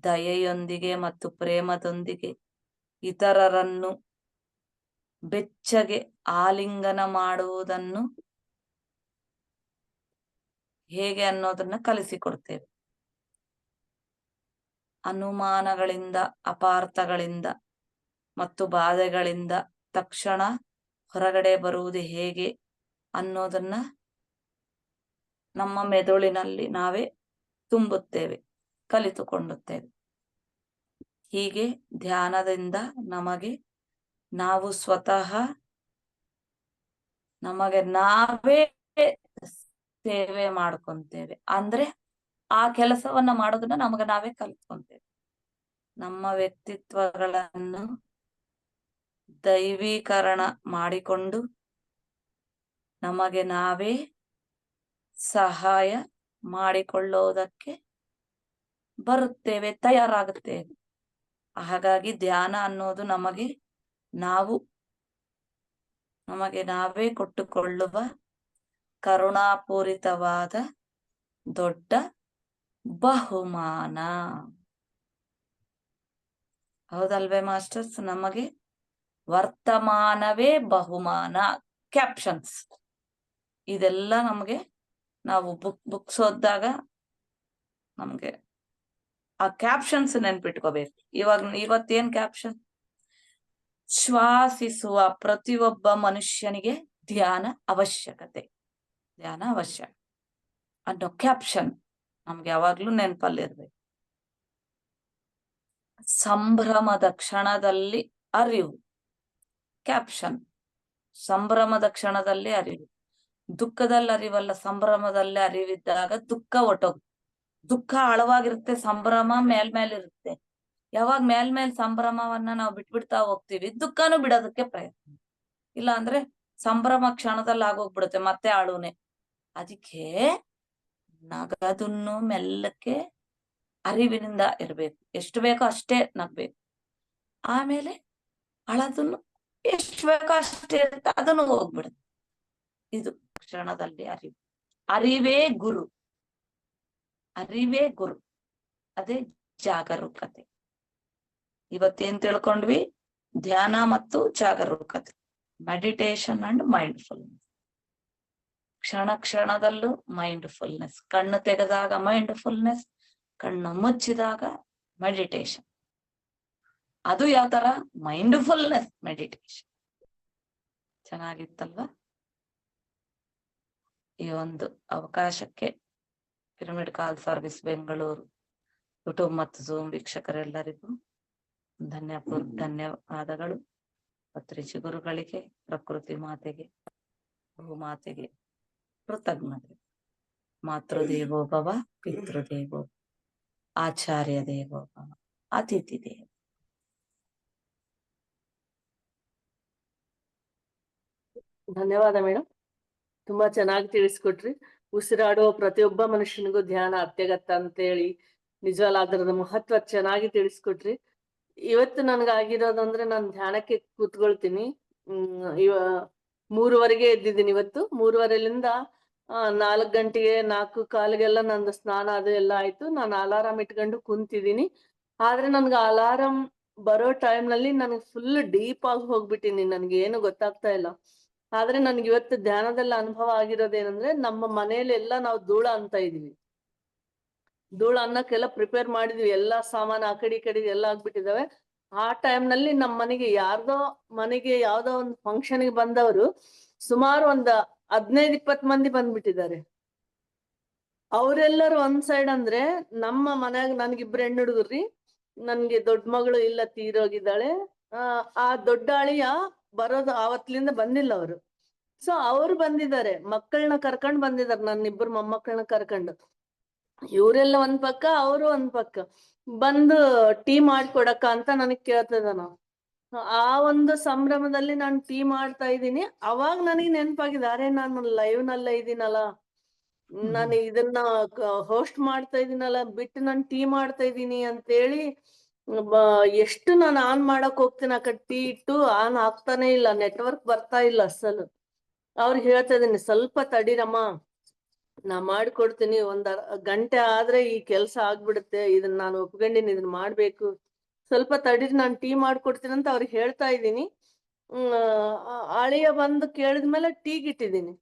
ದಯೆಯೊಂದಿಗೆ ಮತ್ತು ಪ್ರೇಮದೊಂದಿಗೆ ಇತರರನ್ನು ಬೆಚ್ಚಗೆ ಆಲಿಂಗನ ಮಾಡುವುದನ್ನು ಹೇಗೆ ಅನ್ನೋದನ್ನ ಕಲಿಸಿಕೊಡ್ತೇವೆ. ಅನುಮಾನಗಳಿಂದ, ಅಪಾರ್ಥಗಳಿಂದ ಮತ್ತು ಬಾಧೆಗಳಿಂದ ತಕ್ಷಣ ಹೊರಗಡೆ ಬರುವುದು ಹೇಗೆ ಅನ್ನೋದನ್ನ ನಮ್ಮ ಮೆದುಳಿನಲ್ಲಿ ನಾವೇ ತುಂಬುತ್ತೇವೆ, ಕಲಿತುಕೊಳ್ಳುತ್ತೇವೆ. ಹೀಗೆ ಧ್ಯಾನದಿಂದ ನಾವು ಸ್ವತಃ ನಮಗೆ ನಾವೇ ಸೇವೆ ಮಾಡ್ಕೊಂತೇವೆ. ಅಂದ್ರೆ ಆ ಕೆಲಸವನ್ನ ಮಾಡೋದನ್ನ ನಮಗೆ ನಾವೇ ಕಲಿತ್ಕೊಂತೇವೆ. ನಮ್ಮ ವ್ಯಕ್ತಿತ್ವಗಳನ್ನು ದೈವೀಕರಣ ಮಾಡಿಕೊಂಡು ನಮಗೆ ನಾವೇ ಸಹಾಯ ಮಾಡಿಕೊಳ್ಳೋದಕ್ಕೆ ಬರುತ್ತೇವೆ, ತಯಾರಾಗುತ್ತೇವೆ. ಹಾಗಾಗಿ ಧ್ಯಾನ ಅನ್ನೋದು ನಮಗೆ ನಾವೇ ಕೊಟ್ಟುಕೊಳ್ಳುವ ಕರುಣಾಪೂರಿತವಾದ ದೊಡ್ಡ ಬಹುಮಾನ. ಹೌದಲ್ವೇ ಮಾಸ್ಟರ್ಸ್? ನಮಗೆ ವರ್ತಮಾನವೇ ಬಹುಮಾನ. ಕ್ಯಾಪ್ಷನ್ಸ್ ಇದೆಲ್ಲ ನಮಗೆ ನಾವು ಬುಕ್ಸ್ ಓದಿದಾಗ ನಮ್ಗೆ ಆ ಕ್ಯಾಪ್ಷನ್ಸ್ ನೆನ್ಪಿಟ್ಕೋಬೇಕು. ಇವತ್ತೇನ್ ಕ್ಯಾಪ್ಷನ್? ಶ್ವಾಸಿಸುವ ಪ್ರತಿಯೊಬ್ಬ ಮನುಷ್ಯನಿಗೆ ಧ್ಯಾನ ಅವಶ್ಯಕತೆ ಅನ್ನೋ ಕ್ಯಾಪ್ಷನ್ ನಮ್ಗೆ ಯಾವಾಗ್ಲೂ ನೆನಪಲ್ಲಿರ್ಬೇಕು. ಸಂಭ್ರಮದ ಕ್ಷಣದಲ್ಲಿ ಅರಿವು. ಕ್ಯಾಪ್ಷನ್: ಸಂಭ್ರಮದ ಕ್ಷಣದಲ್ಲಿ ಅರಿವು. ದುಃಖದಲ್ಲಿ ಅರಿವಲ್ಲ, ಸಂಭ್ರಮದಲ್ಲಿ ಅರಿವಿದ್ದಾಗ ದುಃಖ ದುಃಖ ಆಳವಾಗಿರುತ್ತೆ, ಸಂಭ್ರಮ ಮೇಲ್ಮೇಲಿರುತ್ತೆ. ಯಾವಾಗ ಮೇಲ್ಮೇಲ್ ಸಂಭ್ರಮವನ್ನ ನಾವು ಬಿಟ್ಬಿಡ್ತಾ ಹೋಗ್ತೀವಿ, ದುಃಖನೂ ಬಿಡೋದಕ್ಕೆ ಪ್ರಯತ್ನ. ಇಲ್ಲ ಅಂದ್ರೆ ಸಂಭ್ರಮ ಕ್ಷಣದಲ್ಲಿ ಆಗೋಗ್ಬಿಡುತ್ತೆ, ಮತ್ತೆ ಆಳುನೆ. ಅದಕ್ಕೆ ನಗದನ್ನು ಮೆಲ್ಲಕ್ಕೆ ಅರಿವಿನಿಂದ ಇರ್ಬೇಕು. ಎಷ್ಟು ಬೇಕೋ ಅಷ್ಟೇ ನಗ್ಬೇಕು. ಆಮೇಲೆ ಅಳದನ್ನು ಎಷ್ಟು ಬೇಕೋ ಅಷ್ಟೇ ಇರುತ್ತೆ, ಅದನ್ನು ಹೋಗ್ಬಿಡುತ್ತೆ. ಇದು ಕ್ಷಣದಲ್ಲಿ ಅರಿವು. ಅರಿವೇ ಗುರು. ಅದೇ ಜಾಗರೂಕತೆ. ಇವತ್ತೇನ್ ತಿಳ್ಕೊಂಡ್ವಿ? ಧ್ಯಾನ ಮತ್ತು ಜಾಗರೂಕತೆ, ಮೆಡಿಟೇಷನ್ ಅಂಡ್ ಮೈಂಡ್ಫುಲ್ನೆಸ್. ಕ್ಷಣದಲ್ಲೂ ಮೈಂಡ್ಫುಲ್ನೆಸ್. ಕಣ್ಣು ತೆಗೆದಾಗ ಮೈಂಡ್ಫುಲ್ನೆಸ್, ಕಣ್ಣು ಮುಚ್ಚಿದಾಗ ಮೆಡಿಟೇಷನ್. ಅದು ಯಾವ ತರ? Mindfulness meditation. ಚೆನ್ನಾಗಿತ್ತಲ್ವಾ? ಈ ಒಂದು ಅವಕಾಶಕ್ಕೆ pyramid call service Bengaluru YouTube ಮತ್ತು ಝೂಮ್ ವೀಕ್ಷಕರೆಲ್ಲರಿಗೂ ಧನ್ಯವಾದಗಳು. ಪತ್ರಿಜಿ ಗುರುಗಳಿಗೆ, ಪ್ರಕೃತಿ ಮಾತೆಗೆ, ಭೂಮಾತೆಗೆ ಕೃತಜ್ಞತೆ. ಮಾತೃದೇವೋಭವ, ಪಿತೃದೇವೋ, ಆಚಾರ್ಯ ದೇವೋಭವ, ಅತಿಥಿ ದೇವ. ಧನ್ಯವಾದ ಮೇಡಮ್, ತುಂಬಾ ಚೆನ್ನಾಗಿ ತಿಳಿಸ್ಕೊಟ್ರಿ. ಉಸಿರಾಡುವ ಪ್ರತಿಯೊಬ್ಬ ಮನುಷ್ಯನಿಗೂ ಧ್ಯಾನ ಅತ್ಯಗತ್ಯ ಅಂತೇಳಿ ನಿಜವಲ್ಲ ಅದರದ ಮಹತ್ವ ಚೆನ್ನಾಗಿ ತಿಳಿಸ್ಕೊಟ್ರಿ. ಇವತ್ತು ನನ್ಗಾಗಿರೋದಂದ್ರೆ ನಾನು ಧ್ಯಾನಕ್ಕೆ ಕೂತ್ಕೊಳ್ತೀನಿ. 3:30ಗೆ ಎದ್ದಿದ್ದೀನಿ ಇವತ್ತು. 3:30ಲಿಂದ 4 ಗಂಟೆಗೆ 4:15ಗೆಲ್ಲ ನಂದು ಸ್ನಾನ ಅದು ಎಲ್ಲ ಆಯ್ತು. ನಾನು ಅಲಾರಾಮ್ ಇಟ್ಕೊಂಡು ಕುಂತಿದ್ದೀನಿ. ಆದ್ರೆ ನನ್ಗೆ ಅಲಾರಾಮ್ ಬರೋ ಟೈಮ್ ನಲ್ಲಿ ನನಗೆ ಫುಲ್ ಡೀಪ್ ಆಗಿ ಹೋಗ್ಬಿಟ್ಟಿನಿ, ನನ್ಗೆ ಏನು ಗೊತ್ತಾಗ್ತಾ ಇಲ್ಲ. ಆದ್ರೆ ನನ್ಗೆ ಇವತ್ತು ಧ್ಯಾನದಲ್ಲಿ ಅನುಭವ ಆಗಿರೋದೇನಂದ್ರೆ, ನಮ್ಮ ಮನೇಲಿ ಎಲ್ಲ ನಾವು ಧೂಳ ಅಂತ ಇದೀವಿ. ಧೂಳ ಅನ್ನಕ್ಕೆಲ್ಲ ಪ್ರಿಪೇರ್ ಮಾಡಿದ್ವಿ, ಎಲ್ಲಾ ಸಾಮಾನು ಆ ಕಡೆ ಈ ಕಡೆ ಎಲ್ಲ ಆಗ್ಬಿಟ್ಟಿದಾವೆ. ಆ ಟೈಮ್ ನಲ್ಲಿ ನಮ್ಮ ಮನೆಗೆ ಯಾವ್ದೋ ಒಂದು ಫಂಕ್ಷನ್ಗೆ ಬಂದವರು ಸುಮಾರು ಒಂದು 15-20 ಮಂದಿ ಬಂದ್ಬಿಟ್ಟಿದ್ದಾರೆ. ಅವರೆಲ್ಲರೂ ಒಂದ್ ಸೈಡ್ ಅಂದ್ರೆ, ನಮ್ಮ ಮನ್ಯಾಗ ನನ್ಗಿಬ್ರು ಹೆಣ್ಣು ಹುಡುಗರ್ರಿ. ನನ್ಗೆ ದೊಡ್ಡ ಮಗಳು ಇಲ್ಲ, ತೀರೋಗಿದ್ದಾಳೆ. ಆ ದೊಡ್ಡ ಅಳಿಯ ಬರೋದು ಆವತ್ಲಿಂದ ಬಂದಿಲ್ಲ ಅವರು. ಸೊ ಅವ್ರು ಬಂದಿದ್ದಾರೆ, ಮಕ್ಕಳನ್ನ ಕರ್ಕೊಂಡ್ ಬಂದಿದ್ದಾರೆ, ನನ್ನಿಬ್ಬರು ಮೊಮ್ಮಕ್ಕಳನ್ನ ಕರ್ಕೊಂಡು. ಇವರೆಲ್ಲ ಒಂದ್ ಪಕ್ಕ, ಅವರು ಒಂದ್ ಪಕ್ಕ ಬಂದು ಟೀ ಮಾಡ್ಕೊಡಕ್ಕ ಅಂತ ನನಗ್ ಕೇಳ್ತಿದಾನ. ಆ ಒಂದು ಸಂಭ್ರಮದಲ್ಲಿ ನಾನು ಟೀ ಮಾಡ್ತಾ ಇದ್ದೀನಿ. ಅವಾಗ ನನಗೆ ನೆನಪಾಗಿದೆ, ಅರೆ ನಾನು ಲೈವ್ ನಲ್ಲೇ ಇದ್ದೀನಲ್ಲ, ನಾನು ಇದನ್ನ ಹೋಸ್ಟ್ ಮಾಡ್ತಾ ಇದೀನಲ್ಲ, ಬಿಟ್ಟು ನಾನು ಟೀ ಮಾಡ್ತಾ ಇದ್ದೀನಿ ಅಂತೇಳಿ ಎಷ್ಟು ನಾನು ಆನ್ ಮಾಡಕ್ ಹೋಗ್ತೀನಿ, ಆ ಕಡೆ ಟೀ ಇಟ್ಟು ಆನ್ ಆಗ್ತಾನೆ ಇಲ್ಲ, ನೆಟ್ವರ್ಕ್ ಬರ್ತಾ ಇಲ್ಲ ಅಸಲು. ಅವ್ರಿಗೆ ಹೇಳ್ತಾ ಇದೀನಿ, ಸ್ವಲ್ಪ ತಡೀರಮ್ಮ, ನಾ ಮಾಡ್ಕೊಡ್ತೀನಿ, 1 ಗಂಟೆ ಆದ್ರೆ ಈ ಕೆಲ್ಸ ಆಗ್ಬಿಡುತ್ತೆ, ಇದನ್ನ ನಾನು ಒಪ್ಕೊಂಡಿನಿ, ಇದನ್ನ ಮಾಡ್ಬೇಕು, ಸ್ವಲ್ಪ ತಡೀರಿ, ನಾನು ಟೀ ಮಾಡ್ಕೊಡ್ತೀನಿ ಅಂತ ಅವ್ರಿಗೆ ಹೇಳ್ತಾ ಇದ್ದೀನಿ. ಅಳಿಯ ಬಂದು ಕೇಳಿದ್ಮೇಲೆ ಟೀಗಿಟ್ಟಿದ್ದೀನಿ.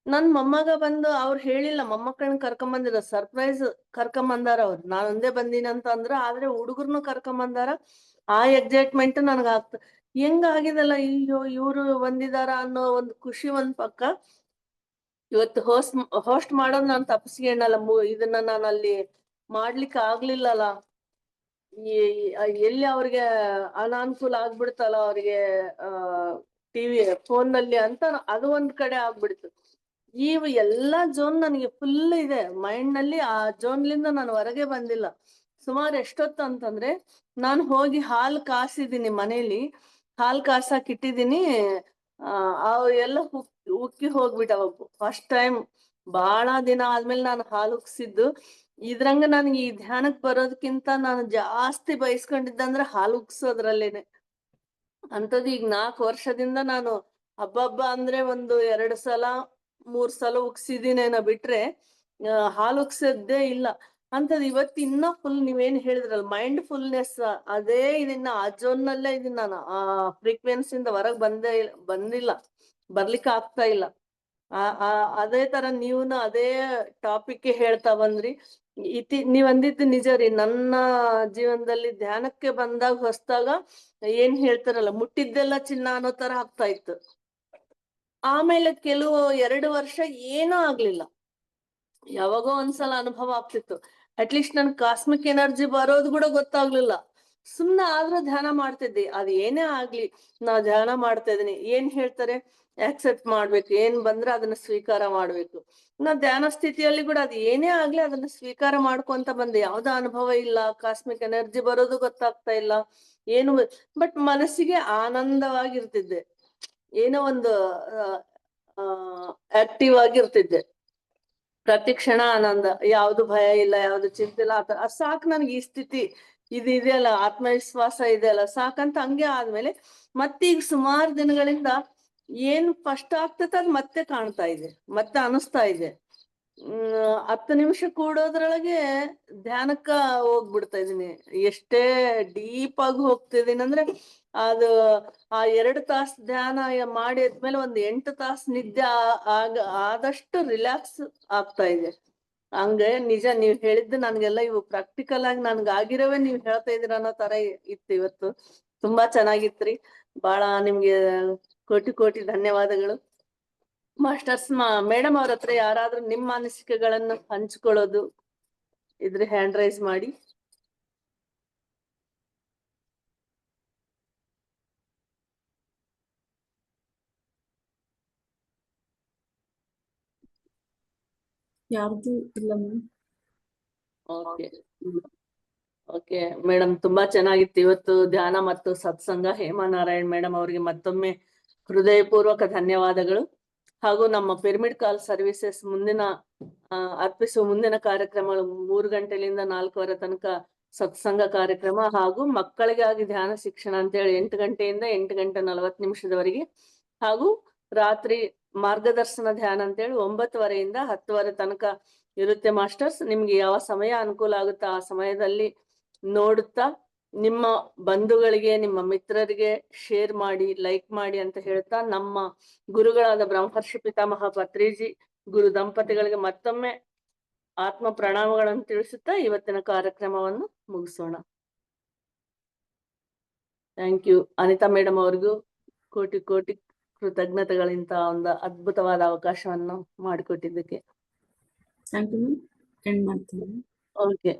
ನನ್ ಮೊಮ್ಮಗ ಬಂದು ಅವ್ರು ಹೇಳಿಲ್ಲ, ಮೊಮ್ಮಕ್ಕಳನ್ನ ಕರ್ಕೊಂಬಂದಿಲ್ಲ, ಸರ್ಪ್ರೈಸ್ ಕರ್ಕೊಂಬಂದಾರ ಅವ್ರು. ನಾನ್ ಒಂದೇ ಬಂದೀನಿ ಅಂತ ಅಂದ್ರ, ಆದ್ರೆ ಹುಡುಗರ್ನು ಕರ್ಕೊಂಬಂದಾರ. ಆ ಎಕ್ಸೈಟ್ಮೆಂಟ್ ನನ್ಗ ಹೆಂಗಾಗಿದಲ್ಲ, ಅಯ್ಯೋ ಇವ್ರು ಬಂದಿದಾರ ಅನ್ನೋ ಒಂದು ಖುಷಿ ಒಂದ್ ಪಕ್ಕ. ಇವತ್ತು ಹೋಸ್ಟ್ ಮಾಡೋದ್ ನಾನ್ ತಪ್ಪಿಸ್ಕೊಂಡಲ್ಲ, ಇದನ್ನ ನಾನು ಅಲ್ಲಿ ಮಾಡ್ಲಿಕ್ಕೆ ಆಗ್ಲಿಲ್ಲಲ್ಲ. ಎಲ್ಲಿ ಅವ್ರಿಗೆ ಅನಾನುಕೂಲ ಆಗ್ಬಿಡ್ತಲ್ಲ ಅವ್ರಿಗೆ ಟಿವಿ ಫೋನ್ ನಲ್ಲಿ ಅಂತ, ಅದು ಒಂದ್ ಕಡೆ ಆಗ್ಬಿಡ್ತು. ಎಲ್ಲಾ ಜೋನ್ ನನಗೆ ಫುಲ್ ಇದೆ ಮೈಂಡ್ ನಲ್ಲಿ. ಆ ಜೋನ್ಲಿಂದ ನಾನು ಹೊರಗೆ ಬಂದಿಲ್ಲ. ಸುಮಾರು ಎಷ್ಟೊತ್ತು ಅಂತಂದ್ರೆ, ನಾನು ಹೋಗಿ ಹಾಲು ಕಾಸಿದೀನಿ ಮನೇಲಿ, ಹಾಲು ಕಾಸಕ್ ಇಟ್ಟಿದೀನಿ. ಅವ್ ಎಲ್ಲ ಉಕ್ಕಿ ಹೋಗ್ಬಿಟ್ಟವ. ಫಸ್ಟ್ ಟೈಮ್ ಬಹಳ ದಿನ ಆದ್ಮೇಲೆ ನಾನು ಹಾಲು ಉಕ್ಸಿದ್ದು. ಇದ್ರಂಗ ನನ್ಗೆ ಈ ಧ್ಯಾನಕ್ ಬರೋದಕ್ಕಿಂತ ನಾನು ಜಾಸ್ತಿ ಬಯಸ್ಕೊಂಡಿದ್ದಂದ್ರೆ ಹಾಲು ಉಕ್ಸೋದ್ರಲ್ಲೇನೆ. ಅಂತದ್ ಈಗ 4 ವರ್ಷದಿಂದ ನಾನು ಹಬ್ಬ ಅಂದ್ರೆ ಒಂದು 2 ಸಲ 3 ಸಲ ಉಕ್ಸಿದೀನೇನೋ ಬಿಟ್ರೆ ಹಾಲು ಉಕ್ಸದ್ದೇ ಇಲ್ಲ. ಅಂತದ್ ಇವತ್ತು ಇನ್ನ ಫುಲ್ ನೀವೇನ್ ಹೇಳಿದ್ರಲ್ಲ ಮೈಂಡ್ ಫುಲ್ನೆಸ್, ಅದೇ ಇದನ್ನ ಆ ಜೋನ್ ನಲ್ಲೇ ಇದೀನಿ ನಾನು. ಆ ಫ್ರೀಕ್ವೆನ್ಸಿಯಿಂದ ಹೊರಗ್ ಬಂದಿಲ್ಲ, ಬರ್ಲಿಕ್ಕೆ ಆಗ್ತಾ ಇಲ್ಲ. ಅದೇ ತರ ನೀವುನು ಅದೇ ಟಾಪಿಕ್ ಹೇಳ್ತಾ ಬಂದ್ರಿ. ನೀವ್ ಅಂದಿದ್ದು ನಿಜ ರೀ. ನನ್ನ ಜೀವನದಲ್ಲಿ ಧ್ಯಾನಕ್ಕೆ ಬಂದಾಗ ಹೊಸ್ದಾಗ ಏನ್ ಹೇಳ್ತಾರಲ್ಲ, ಮುಟ್ಟಿದ್ದೆಲ್ಲ ಚಿನ್ನ ಅನ್ನೋ ತರ ಆಗ್ತಾ ಇತ್ತು. ಆಮೇಲೆ ಕೆಲವು 2 ವರ್ಷ ಏನೂ ಆಗ್ಲಿಲ್ಲ, ಯಾವಾಗೋ ಒಂದ್ಸಲ ಅನುಭವ ಆಗ್ತಿತ್ತು. ಅಟ್ಲೀಸ್ಟ್ ನನ್ ಕಾಸ್ಮಿಕ್ ಎನರ್ಜಿ ಬರೋದು ಕೂಡ ಗೊತ್ತಾಗ್ಲಿಲ್ಲ. ಸುಮ್ನೆ ಆದ್ರೂ ಧ್ಯಾನ ಮಾಡ್ತಿದ್ದೆ. ಅದ್ ಏನೇ ಆಗ್ಲಿ, ನಾ ಧ್ಯಾನ ಮಾಡ್ತಾ ಇದೀನಿ. ಏನ್ ಹೇಳ್ತಾರೆ, ಆಕ್ಸೆಪ್ಟ್ ಮಾಡ್ಬೇಕು, ಏನ್ ಬಂದ್ರೆ ಅದನ್ನ ಸ್ವೀಕಾರ ಮಾಡ್ಬೇಕು. ನಾ ಧ್ಯಾನ ಸ್ಥಿತಿಯಲ್ಲಿ ಕೂಡ ಅದ್ ಏನೇ ಆಗ್ಲಿ ಅದನ್ನ ಸ್ವೀಕಾರ ಮಾಡ್ಕೊಂತ ಬಂದೆ. ಯಾವ್ದೋ ಅನುಭವ ಇಲ್ಲ, ಕಾಸ್ಮಿಕ್ ಎನರ್ಜಿ ಬರೋದು ಗೊತ್ತಾಗ್ತಾ ಇಲ್ಲ ಏನು. ಬಟ್ ಮನಸ್ಸಿಗೆ ಆನಂದವಾಗಿರ್ತಿದ್ದೆ, ಏನೋ ಒಂದು ಆಕ್ಟಿವ್ ಆಗಿರ್ತಿದ್ದೆ. ಪ್ರತಿ ಕ್ಷಣ ಆನಂದ, ಯಾವ್ದು ಭಯ ಇಲ್ಲ, ಯಾವ್ದು ಚಿಂತೆ ಇಲ್ಲ. ಆತರ ಸಾಕ್ ನನ್ಗೆ ಈ ಸ್ಥಿತಿ ಇದೆಯಲ್ಲ, ಆತ್ಮವಿಶ್ವಾಸ ಇದೆಯಲ್ಲ ಸಾಕಂತ ಹಂಗೆ ಆದ್ಮೇಲೆ ಮತ್ತೀಗ ಸುಮಾರು ದಿನಗಳಿಂದ ಏನ್ ಫಸ್ಟ್ ಆಗ್ತೈತೆ ಅದ್ ಮತ್ತೆ ಕಾಣ್ತಾ ಇದೆ, ಮತ್ತೆ ಅನಿಸ್ತಾ ಇದೆ. 10 ನಿಮಿಷ ಕೂಡೋದ್ರೊಳಗೆ ಧ್ಯಾನಕ್ಕ ಹೋಗ್ಬಿಡ್ತಾ ಇದೀನಿ. ಎಷ್ಟೇ ಡೀಪ್ ಆಗಿ ಹೋಗ್ತಿದೀನಿ ಅಂದ್ರೆ, ಅದು ಆ 2 ತಾಸು ಧ್ಯಾನ ಮಾಡಿ ಆದ್ಮೇಲೆ 8 ತಾಸು ನಿದ್ದೆ ಆದಷ್ಟು ರಿಲ್ಯಾಕ್ಸ್ ಆಗ್ತಾ ಇದೆ. ಹಂಗೆ ನಿಜ ನೀವ್ ಹೇಳಿದ್ದು ನನ್ಗೆಲ್ಲ ಇವು ಪ್ರಾಕ್ಟಿಕಲ್ ಆಗಿ ನನ್ಗ ಆಗಿರೋವೇ ನೀವ್ ಹೇಳ್ತಾ ಇದೀರ ಅನ್ನೋ ತರ ಇತ್ತು ಇವತ್ತು. ತುಂಬಾ ಚೆನ್ನಾಗಿತ್ರಿ. ಬಹಳ ನಿಮ್ಗೆ ಕೋಟಿ ಕೋಟಿ ಧನ್ಯವಾದಗಳು. ಮಾಸ್ಟರ್ಸ್ ಮೇಡಮ್ ಅವ್ರ ಹತ್ರ ಯಾರಾದ್ರೂ ನಿಮ್ಮ ಅನಿಸಿಕೆಗಳನ್ನು ಹಂಚ್ಕೊಳ್ಳೋದು ಇದ್ರೆ ಹ್ಯಾಂಡ್ ರೈಸ್ ಮಾಡಿ. ಯಾರ್ದು ಇಲ್ಲ ಮ್ಯಾಮ್. ಓಕೆ ಓಕೆ ಮೇಡಮ್, ತುಂಬಾ ಚೆನ್ನಾಗಿತ್ತು ಇವತ್ತು ಧ್ಯಾನ ಮತ್ತು ಸತ್ಸಂಗ. ಹೇಮಾನಾರಾಯಣ್ ಮೇಡಮ್ ಅವರಿಗೆ ಮತ್ತೊಮ್ಮೆ ಹೃದಯಪೂರ್ವಕ ಧನ್ಯವಾದಗಳು. ಹಾಗೂ ನಮ್ಮ ಪಿರಮಿಡ್ ಕಾಲ್ ಸರ್ವಿಸಸ್ ಅರ್ಪಿಸುವ ಮುಂದಿನ ಕಾರ್ಯಕ್ರಮಗಳು 3 ಗಂಟೆಯಿಂದ 4:15 ತನಕ ಸತ್ಸಂಗ ಕಾರ್ಯಕ್ರಮ, ಹಾಗೂ ಮಕ್ಕಳಿಗಾಗಿ ಧ್ಯಾನ ಶಿಕ್ಷಣ ಅಂತ ಹೇಳಿ 8 ಗಂಟೆಯಿಂದ 8 ಗಂಟೆ 40 ನಿಮಿಷದವರೆಗೆ, ಹಾಗೂ ರಾತ್ರಿ ಮಾರ್ಗದರ್ಶನ ಧ್ಯಾನ ಅಂತ ಹೇಳಿ 9:30ಯಿಂದ 10:30 ತನಕ ಇರುತ್ತೆ ಮಾಸ್ಟರ್ಸ್. ನಿಮ್ಗೆ ಯಾವ ಸಮಯ ಅನುಕೂಲ ಆಗುತ್ತೋ ಆ ಸಮಯದಲ್ಲಿ ನೋಡುತ್ತಾ ನಿಮ್ಮ ಬಂಧುಗಳಿಗೆ, ನಿಮ್ಮ ಮಿತ್ರರಿಗೆ ಶೇರ್ ಮಾಡಿ, ಲೈಕ್ ಮಾಡಿ ಅಂತ ಹೇಳ್ತಾ, ನಮ್ಮ ಗುರುಗಳಾದ ಬ್ರಹ್ಮರ್ಷಿ ಪಿತಾಮಹ ಪತ್ರಿಜಿ ಗುರು ದಂಪತಿಗಳಿಗೆ ಮತ್ತೊಮ್ಮೆ ಆತ್ಮ ಪ್ರಣಾಮಗಳನ್ನು ತಿಳಿಸುತ್ತಾ ಇವತ್ತಿನ ಕಾರ್ಯಕ್ರಮವನ್ನು ಮುಗಿಸೋಣ. Thank you. ಅನಿತಾ ಮೇಡಮ್ ಅವ್ರಿಗೂ ಕೋಟಿ ಕೋಟಿ ಕೃತಜ್ಞತೆಗಳಿಂತ ಒಂದು ಅದ್ಭುತವಾದ ಅವಕಾಶವನ್ನು ಮಾಡಿಕೊಟ್ಟಿದ್ದಕ್ಕೆ. Thank you ma'am. ಎಂಡ್ ಮಾಡ್ತೀನಿ. ಓಕೆ.